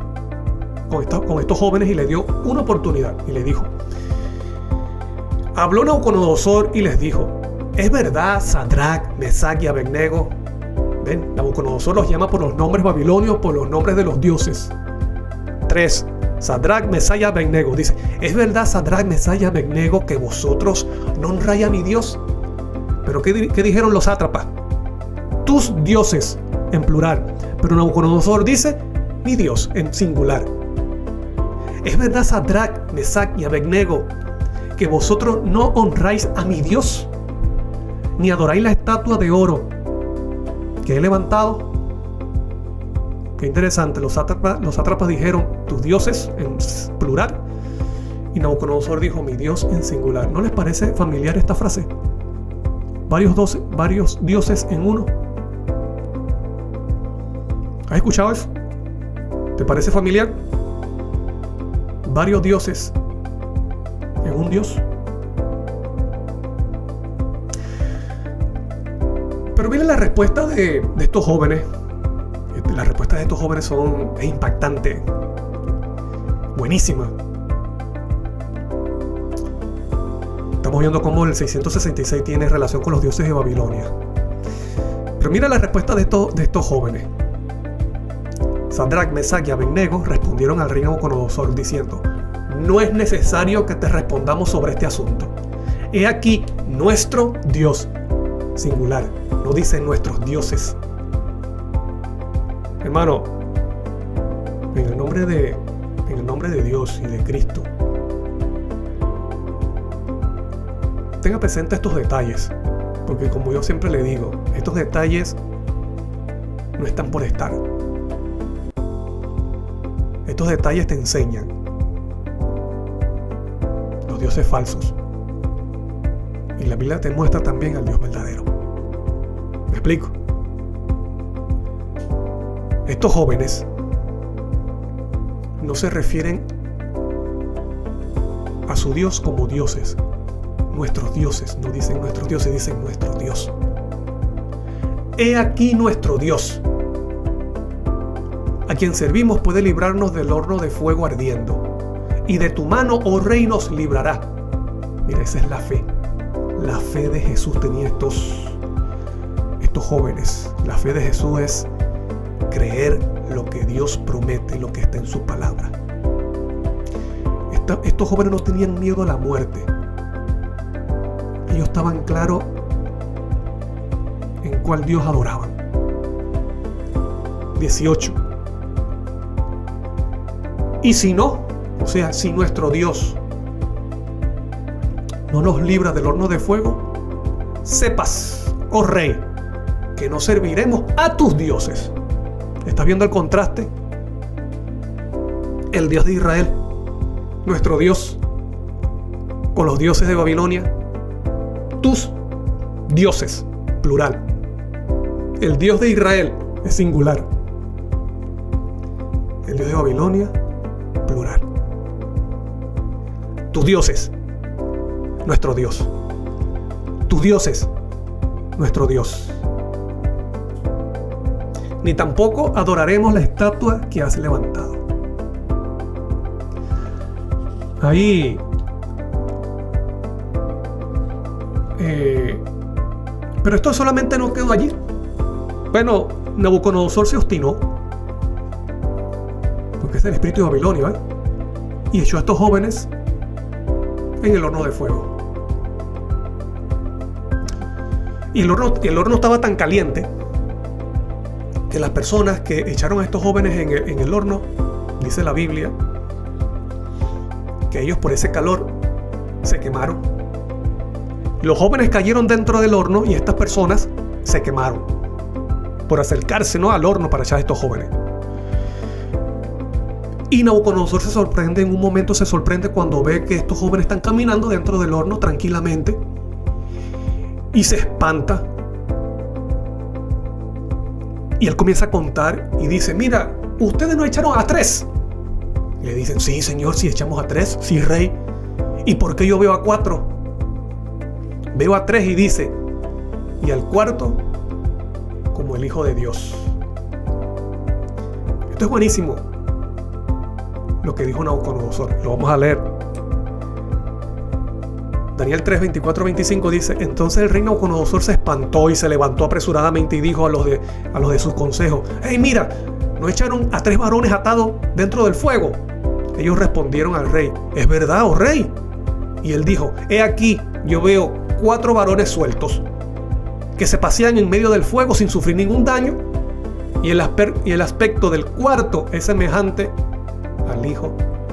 A: con estos jóvenes y le dio una oportunidad. Y le dijo, habló Nabucodonosor y les dijo, ¿es verdad, Sadrac, Mesac y Abednego? Ven, Nabucodonosor los llama por los nombres babilonios, por los nombres de los dioses. 3. Sadrac, Mesac y Abednego. Dice, ¿es verdad, Sadrac, Mesac y Abednego, que vosotros no honráis a mi Dios? Pero ¿qué dijeron los sátrapas? Tus dioses, en plural. Pero Nabucodonosor dice, mi Dios, en singular. ¿Es verdad, Sadrac, Mesac y Abednego, que vosotros no honráis a mi Dios, ni adoráis la estatua de oro que he levantado? Qué interesante, los sátrapas dijeron tus dioses en plural y Nabucodonosor dijo mi Dios en singular. ¿No les parece familiar esta frase? Varios dioses en uno. ¿Has escuchado eso? ¿Te parece familiar? Varios dioses en un Dios. Pero miren la respuesta de estos jóvenes. La respuesta de estos jóvenes es impactante, buenísima. Estamos viendo cómo el 666 tiene relación con los dioses de Babilonia. Pero mira la respuesta de estos jóvenes. Sadrac, Mesac y Abednego respondieron al rey Nabucodonosor diciendo, no es necesario que te respondamos sobre este asunto. He aquí nuestro Dios, singular, no dice nuestros dioses. Hermano, en el nombre de Dios y de Cristo, tenga presente estos detalles, porque como yo siempre le digo, estos detalles no están por estar. Estos detalles te enseñan los dioses falsos, y la Biblia te muestra también al Dios verdadero. ¿Me explico? Estos jóvenes no se refieren a su Dios como dioses. Nuestros dioses, no dicen nuestros dioses, dicen nuestro Dios. He aquí nuestro Dios, a quien servimos puede librarnos del horno de fuego ardiendo, y de tu mano, oh rey, nos librará. Mira, esa es la fe. La fe de Jesús tenía estos jóvenes. La fe de Jesús es creer lo que Dios promete, lo que está en su palabra. Estos jóvenes no tenían miedo a la muerte. Ellos estaban claros en cuál Dios adoraban. 18. Y si no, o sea, si nuestro Dios no nos libra del horno de fuego, sepas, oh rey, que no serviremos a tus dioses. ¿Estás viendo el contraste? El Dios de Israel, nuestro Dios, con los dioses de Babilonia. Tus dioses, plural. El Dios de Israel es singular. El Dios de Babilonia, plural. Tus dioses, nuestro Dios. Tus dioses, nuestro Dios. Ni tampoco adoraremos la estatua que has levantado. Ahí pero esto solamente no quedó allí. Bueno, Nabucodonosor se obstinó porque es el espíritu de Babilonia, y echó a estos jóvenes en el horno de fuego. Y el horno estaba tan caliente que las personas que echaron a estos jóvenes en el horno, dice la Biblia, que ellos por ese calor se quemaron. Los jóvenes cayeron dentro del horno y estas personas se quemaron por acercarse, ¿no?, al horno para echar a estos jóvenes. Y Nabucodonosor se sorprende, en un momento se sorprende cuando ve que estos jóvenes están caminando dentro del horno tranquilamente y se espanta. Y él comienza a contar y dice: mira, ustedes nos echaron a 3. Y le dicen: sí, señor, sí echamos a 3, sí, rey. ¿Y por qué yo veo a 4? Veo a 3 y dice: y al cuarto como el Hijo de Dios. Esto es buenísimo, lo que dijo Nabucodonosor. Lo vamos a leer. Daniel 3, 24, 25 dice: entonces el rey Nabucodonosor se espantó y se levantó apresuradamente y dijo a los de sus consejos: hey, mira, ¿no echaron a 3 varones atados dentro del fuego? Ellos respondieron al rey: ¿es verdad, oh rey? Y él dijo: he aquí, yo veo 4 varones sueltos que se pasean en medio del fuego sin sufrir ningún daño, y el aspecto del cuarto es semejante al Hijo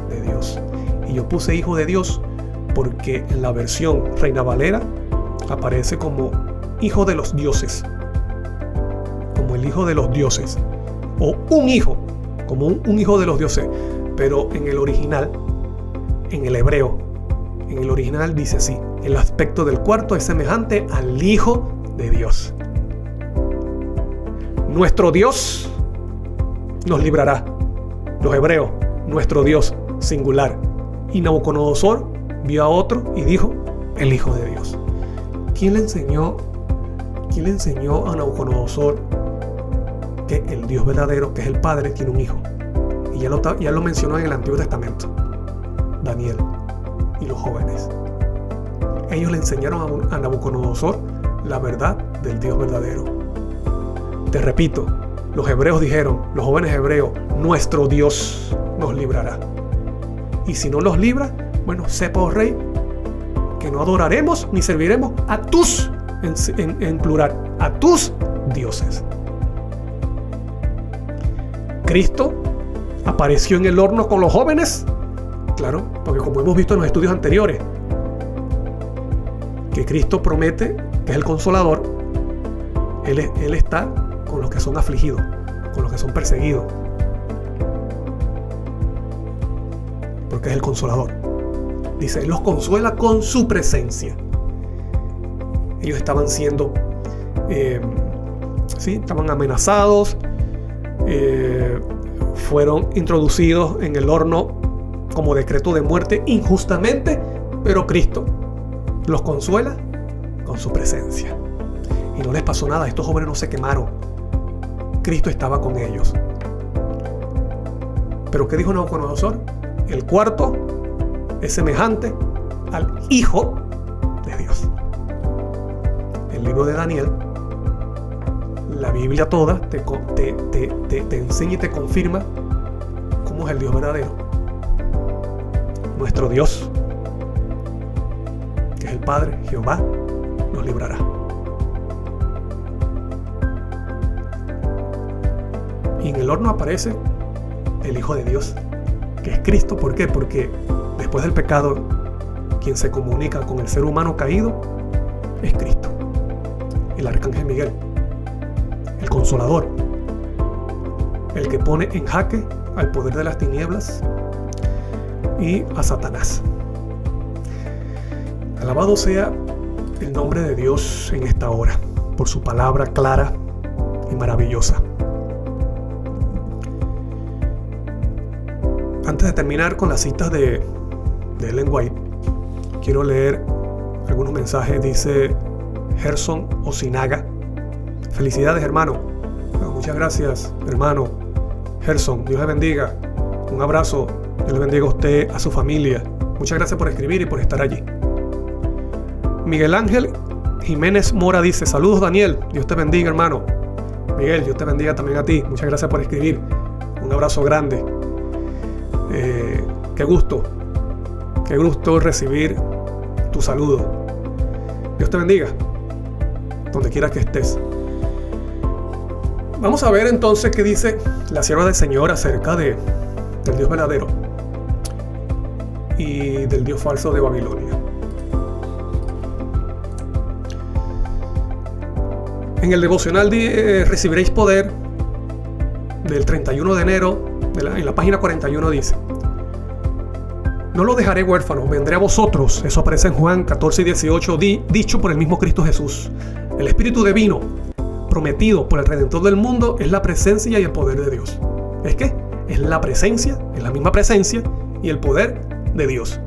A: de Dios. Y yo puse Hijo de Dios porque en la versión Reina Valera aparece como Hijo de los dioses, como el Hijo de los dioses, o un hijo, como un hijo de los dioses. Pero en el original, en el hebreo, en el original dice así: el aspecto del cuarto es semejante al Hijo de Dios. Nuestro Dios nos librará. Los hebreos: nuestro Dios, singular. Y Nabucodonosor vio a otro y dijo: el Hijo de Dios. ¿Quién le enseñó a Nabucodonosor que el Dios verdadero, que es el Padre, tiene un hijo? Y ya lo mencionó en el Antiguo Testamento, Daniel y los jóvenes. Ellos le enseñaron a Nabucodonosor la verdad del Dios verdadero. Te repito, los hebreos dijeron, los jóvenes hebreos: nuestro Dios nos librará. Y si no nos libra, bueno, sepa, oh rey, que no adoraremos ni serviremos a tus, en plural, a tus dioses. Cristo apareció en el horno con los jóvenes, claro, porque como hemos visto en los estudios anteriores, que Cristo promete que es el Consolador. Él está con los que son afligidos, con los que son perseguidos, porque es el Consolador. Dice: Él los consuela con su presencia. Ellos estaban siendo estaban amenazados, fueron introducidos en el horno como decreto de muerte injustamente, pero Cristo los consuela con su presencia. Y no les pasó nada, estos jóvenes no se quemaron. Cristo estaba con ellos. ¿Pero qué dijo Nabucodonosor? El cuarto es semejante al Hijo de Dios. El libro de Daniel, la Biblia toda, te enseña y te confirma cómo es el Dios verdadero. Nuestro Dios, que es el Padre, Jehová, nos librará. Y en el horno aparece el Hijo de Dios, que es Cristo. ¿Por qué? Porque después del pecado, quien se comunica con el ser humano caído es Cristo, el Arcángel Miguel, el Consolador, el que pone en jaque al poder de las tinieblas y a Satanás. Alabado sea el nombre de Dios en esta hora, por su palabra clara y maravillosa. Antes de terminar con las citas de Ellen White, quiero leer algunos mensajes. Dice Gerson Osinaga: felicidades, hermano. Bueno, muchas gracias, hermano Gerson. Dios le bendiga. Un abrazo. Dios le bendiga a usted, a su familia. Muchas gracias por escribir y por estar allí. Miguel Ángel Jiménez Mora dice: saludos, Daniel. Dios te bendiga, hermano. Miguel, Dios te bendiga también a ti. Muchas gracias por escribir. Un abrazo grande. Qué gusto recibir tu saludo. Dios te bendiga, donde quiera que estés. Vamos a ver entonces qué dice la sierva del Señor acerca del Dios verdadero y del Dios falso de Babilonia. En el devocional recibiréis poder del 31 de enero, en la página 41 dice: no lo dejaré huérfano, vendré a vosotros. Eso aparece en Juan 14 y 18, dicho por el mismo Cristo Jesús. El Espíritu divino prometido por el Redentor del mundo es la presencia y el poder de Dios. ¿Es qué? Es la presencia, es la misma presencia y el poder de Dios.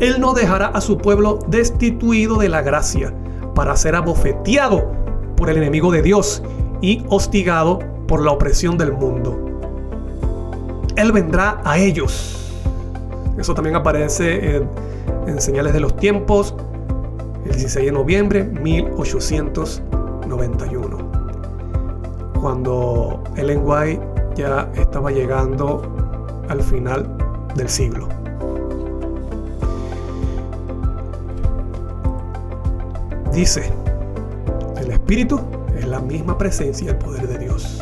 A: Él no dejará a su pueblo destituido de la gracia para ser abofeteado por el enemigo de Dios y hostigado por la opresión del mundo. Él vendrá a ellos. Eso también aparece en Señales de los Tiempos, el 16 de noviembre de 1891, cuando Ellen White ya estaba llegando al final del siglo. Dice: el Espíritu es la misma presencia y el poder de Dios.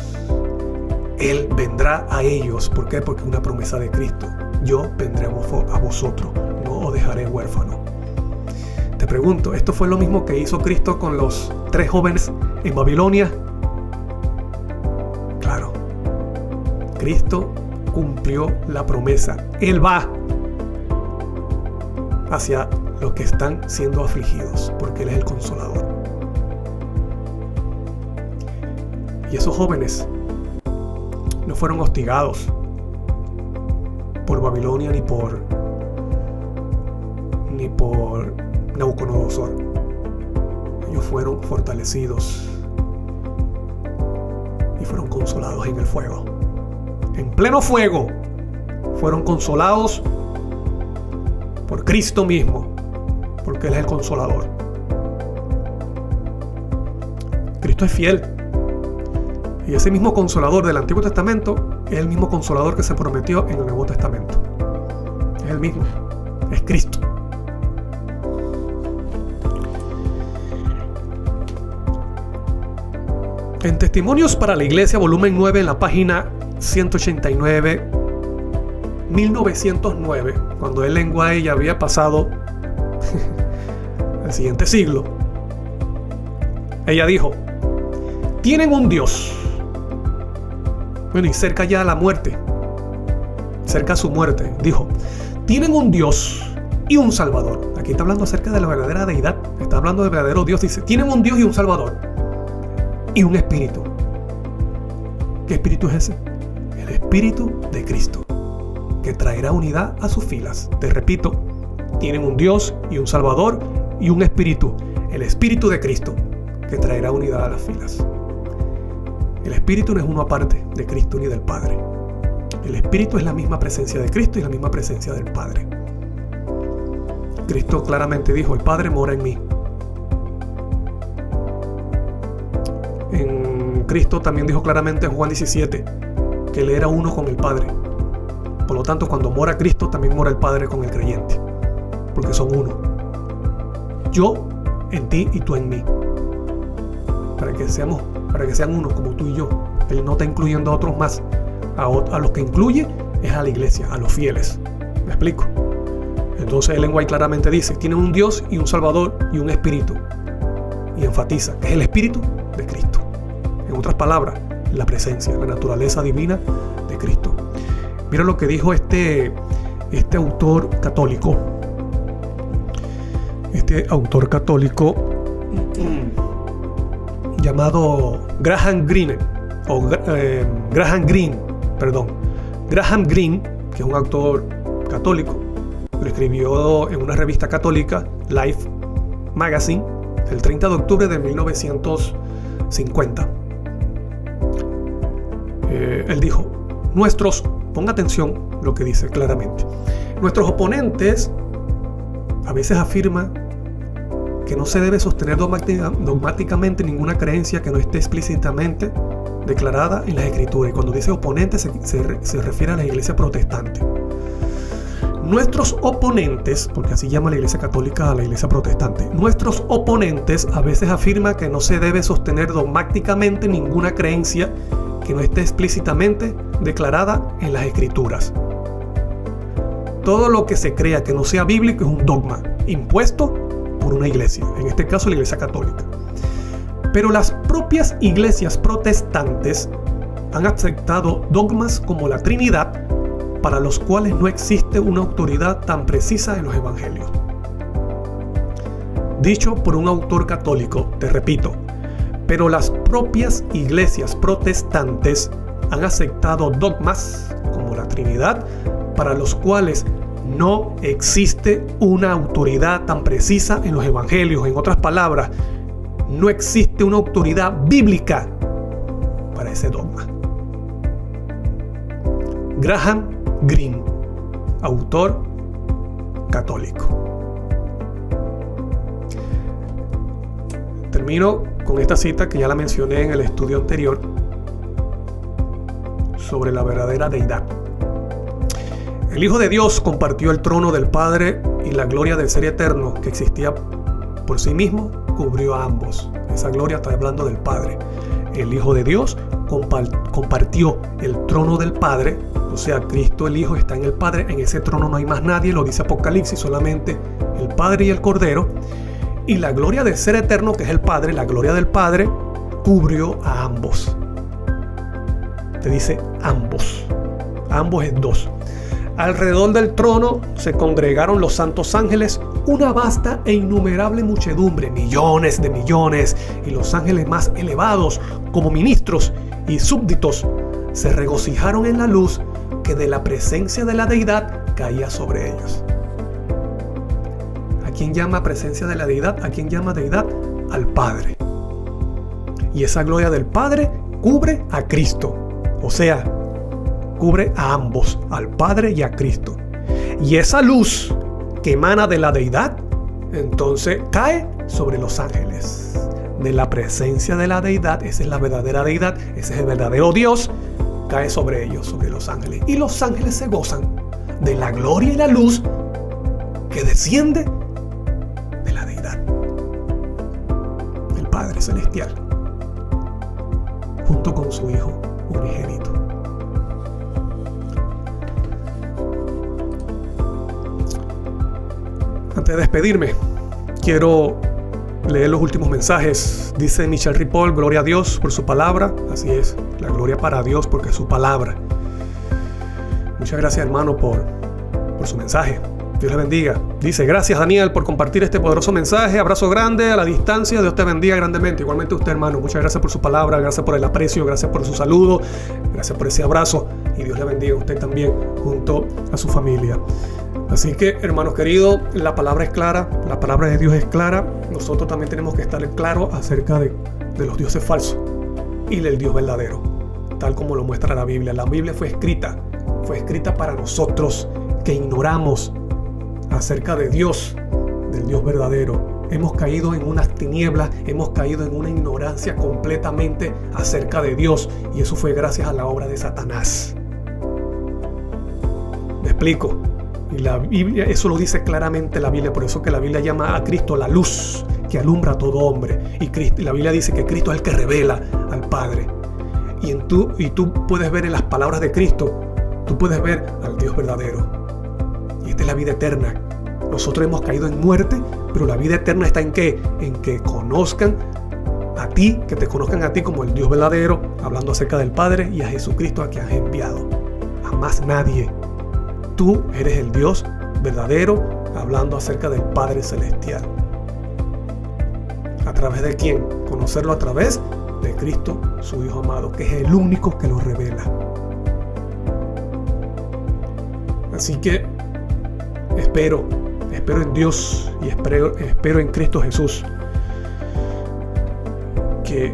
A: Él vendrá a ellos. ¿Por qué? Porque es una promesa de Cristo. Yo vendré a vosotros, no os dejaré huérfano. Te pregunto, ¿esto fue lo mismo que hizo Cristo con los 3 jóvenes en Babilonia? Claro. Cristo cumplió la promesa. Él va hacia los que están siendo afligidos, porque Él es el Consolador. Y esos jóvenes no fueron hostigados por Babilonia ni por Nabucodonosor. Ellos fueron fortalecidos y fueron consolados en el fuego. En pleno fuego fueron consolados por Cristo mismo, porque Él es el Consolador. Cristo es fiel. Y ese mismo Consolador del Antiguo Testamento es el mismo Consolador que se prometió en el Nuevo Testamento. Es el mismo. Es Cristo. En Testimonios para la Iglesia, volumen 9, en la página 189, 1909, cuando Ellen White ya había pasado al siguiente siglo, ella dijo: tienen un Dios. Bueno, y cerca ya a la muerte, cerca a su muerte, dijo: tienen un Dios y un Salvador. Aquí está hablando acerca de la verdadera deidad, está hablando del verdadero Dios. Dice: tienen un Dios y un Salvador y un Espíritu. ¿Qué Espíritu es ese? El Espíritu de Cristo, que traerá unidad a sus filas. Te repito, tienen un Dios y un Salvador y un Espíritu, el Espíritu de Cristo, que traerá unidad a las filas. El Espíritu no es uno aparte de Cristo ni del Padre. El Espíritu es la misma presencia de Cristo y la misma presencia del Padre. Cristo claramente dijo: el Padre mora en mí. Cristo también dijo claramente en Juan 17 que Él era uno con el Padre. Por lo tanto, cuando mora Cristo, también mora el Padre con el creyente, porque son uno. Yo en ti y tú en mí, para que sean uno como tú y yo. Él no está incluyendo a otros más. A los que incluye es a la iglesia, a los fieles. ¿Me explico? Entonces Ellen White claramente dice: tiene un Dios y un Salvador y un Espíritu, y enfatiza que es el Espíritu de Cristo. En otras palabras, la presencia, la naturaleza divina de Cristo. Mira lo que dijo este autor católico. Llamado Graham Greene, Graham Greene, que es un autor católico. Lo escribió en una revista católica, Life Magazine, el 30 de octubre de 1950. Él dijo: ponga atención lo que dice claramente, nuestros oponentes a veces afirman que no se debe sostener dogmáticamente ninguna creencia que no esté explícitamente declarada en las Escrituras. Y cuando dice oponente se refiere a la iglesia protestante. Nuestros oponentes, porque así llama la Iglesia Católica a la Iglesia Protestante, nuestros oponentes a veces afirman que no se debe sostener dogmáticamente ninguna creencia que no esté explícitamente declarada en las Escrituras. Todo lo que se crea que no sea bíblico es un dogma impuesto por una iglesia, en este caso la Iglesia Católica. Pero las propias iglesias protestantes han aceptado dogmas como la Trinidad, para los cuales no existe una autoridad tan precisa en los evangelios. Dicho por un autor católico, te repito, pero las propias iglesias protestantes han aceptado dogmas como la Trinidad, para los cuales no existe una autoridad tan precisa en los evangelios. En otras palabras, no existe una autoridad bíblica para ese dogma. Graham Greene, autor católico. Termino con esta cita que ya la mencioné en el estudio anterior sobre la verdadera deidad. El Hijo de Dios compartió el trono del Padre y la gloria del Ser eterno que existía por sí mismo cubrió a ambos. Esa gloria está hablando del Padre. El Hijo de Dios compartió el trono del Padre, o sea, Cristo el Hijo está en el Padre, en ese trono no hay más nadie, lo dice Apocalipsis, solamente el Padre y el Cordero, y la gloria del Ser eterno, que es el Padre, la gloria del Padre, cubrió a ambos. Te dice ambos es dos. Alrededor del trono se congregaron los santos ángeles, una vasta e innumerable muchedumbre, millones de millones, y los ángeles más elevados, como ministros y súbditos, se regocijaron en la luz que de la presencia de la deidad caía sobre ellos. ¿A quién llama presencia de la deidad? ¿A quién llama deidad? Al Padre. Y esa gloria del Padre cubre a Cristo, o sea, cubre a ambos, al Padre y a Cristo. Y esa luz que emana de la deidad, entonces cae sobre los ángeles. De la presencia de la deidad, esa es la verdadera deidad, ese es el verdadero Dios, cae sobre ellos, sobre los ángeles. Y los ángeles se gozan de la gloria y la luz que desciende de la deidad, el Padre Celestial, junto con su Hijo unigénito. Antes de despedirme, quiero leer los últimos mensajes. Dice Michel Ripoll: gloria a Dios por su palabra. Así es, la gloria para Dios porque es su palabra. Muchas gracias, hermano, por su mensaje. Dios le bendiga. Dice: gracias, Daniel, por compartir este poderoso mensaje. Abrazo grande a la distancia. Dios te bendiga grandemente. Igualmente usted, hermano. Muchas gracias por su palabra. Gracias por el aprecio. Gracias por su saludo. Gracias por ese abrazo. Y Dios le bendiga a usted también, junto a su familia. Así que, hermanos queridos, la palabra es clara, la palabra de Dios es clara. Nosotros también tenemos que estar claros acerca de los dioses falsos y del Dios verdadero, tal como lo muestra la Biblia. La Biblia fue escrita para nosotros que ignoramos acerca de Dios, del Dios verdadero. Hemos caído en unas tinieblas, hemos caído en una ignorancia completamente acerca de Dios, y eso fue gracias a la obra de Satanás. ¿Me explico? Y la Biblia, eso lo dice claramente la Biblia, por eso que la Biblia llama a Cristo la luz que alumbra a todo hombre. Y la Biblia dice que Cristo es el que revela al Padre. Y tú puedes ver en las palabras de Cristo, tú puedes ver al Dios verdadero. Y esta es la vida eterna. Nosotros hemos caído en muerte, pero la vida eterna está ¿en qué? En que conozcan a ti, que te conozcan a ti como el Dios verdadero, hablando acerca del Padre, y a Jesucristo a quien has enviado. A más nadie. Tú eres el Dios verdadero, hablando acerca del Padre Celestial. ¿A través de quién? Conocerlo a través de Cristo, su Hijo amado, que es el único que lo revela. Así que espero en Dios y espero en Cristo Jesús que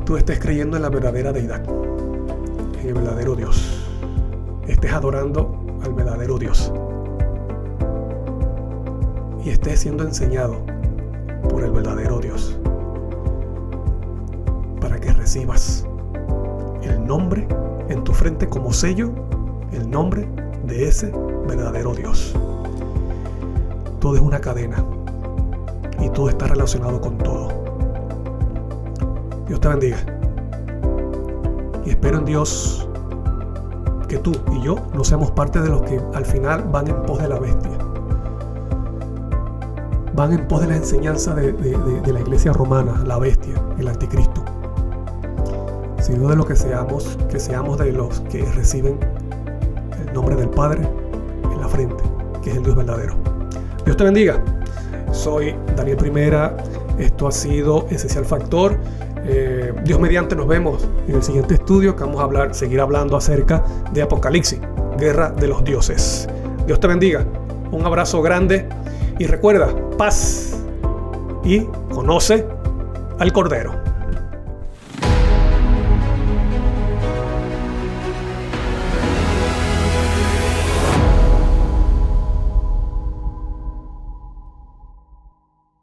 A: tú estés creyendo en la verdadera deidad, en el verdadero Dios. Estés adorando al verdadero Dios y estés siendo enseñado por el verdadero Dios, para que recibas el nombre en tu frente como sello, el nombre de ese verdadero Dios. Todo es una cadena y todo está relacionado con todo. Dios te bendiga. Y espero en Dios que tú y yo no seamos parte de los que al final van en pos de la bestia. Van en pos de la enseñanza de la iglesia romana, la bestia, el anticristo. Sino de lo que seamos de los que reciben el nombre del Padre en la frente, que es el Dios verdadero. Dios te bendiga. Soy Daniel Primera. Esto ha sido Esencial Factor. Dios mediante nos vemos en el siguiente estudio, que vamos a seguir hablando acerca de Apocalipsis, Guerra de los Dioses. Dios te bendiga. Un abrazo grande y recuerda, paz y conoce al Cordero.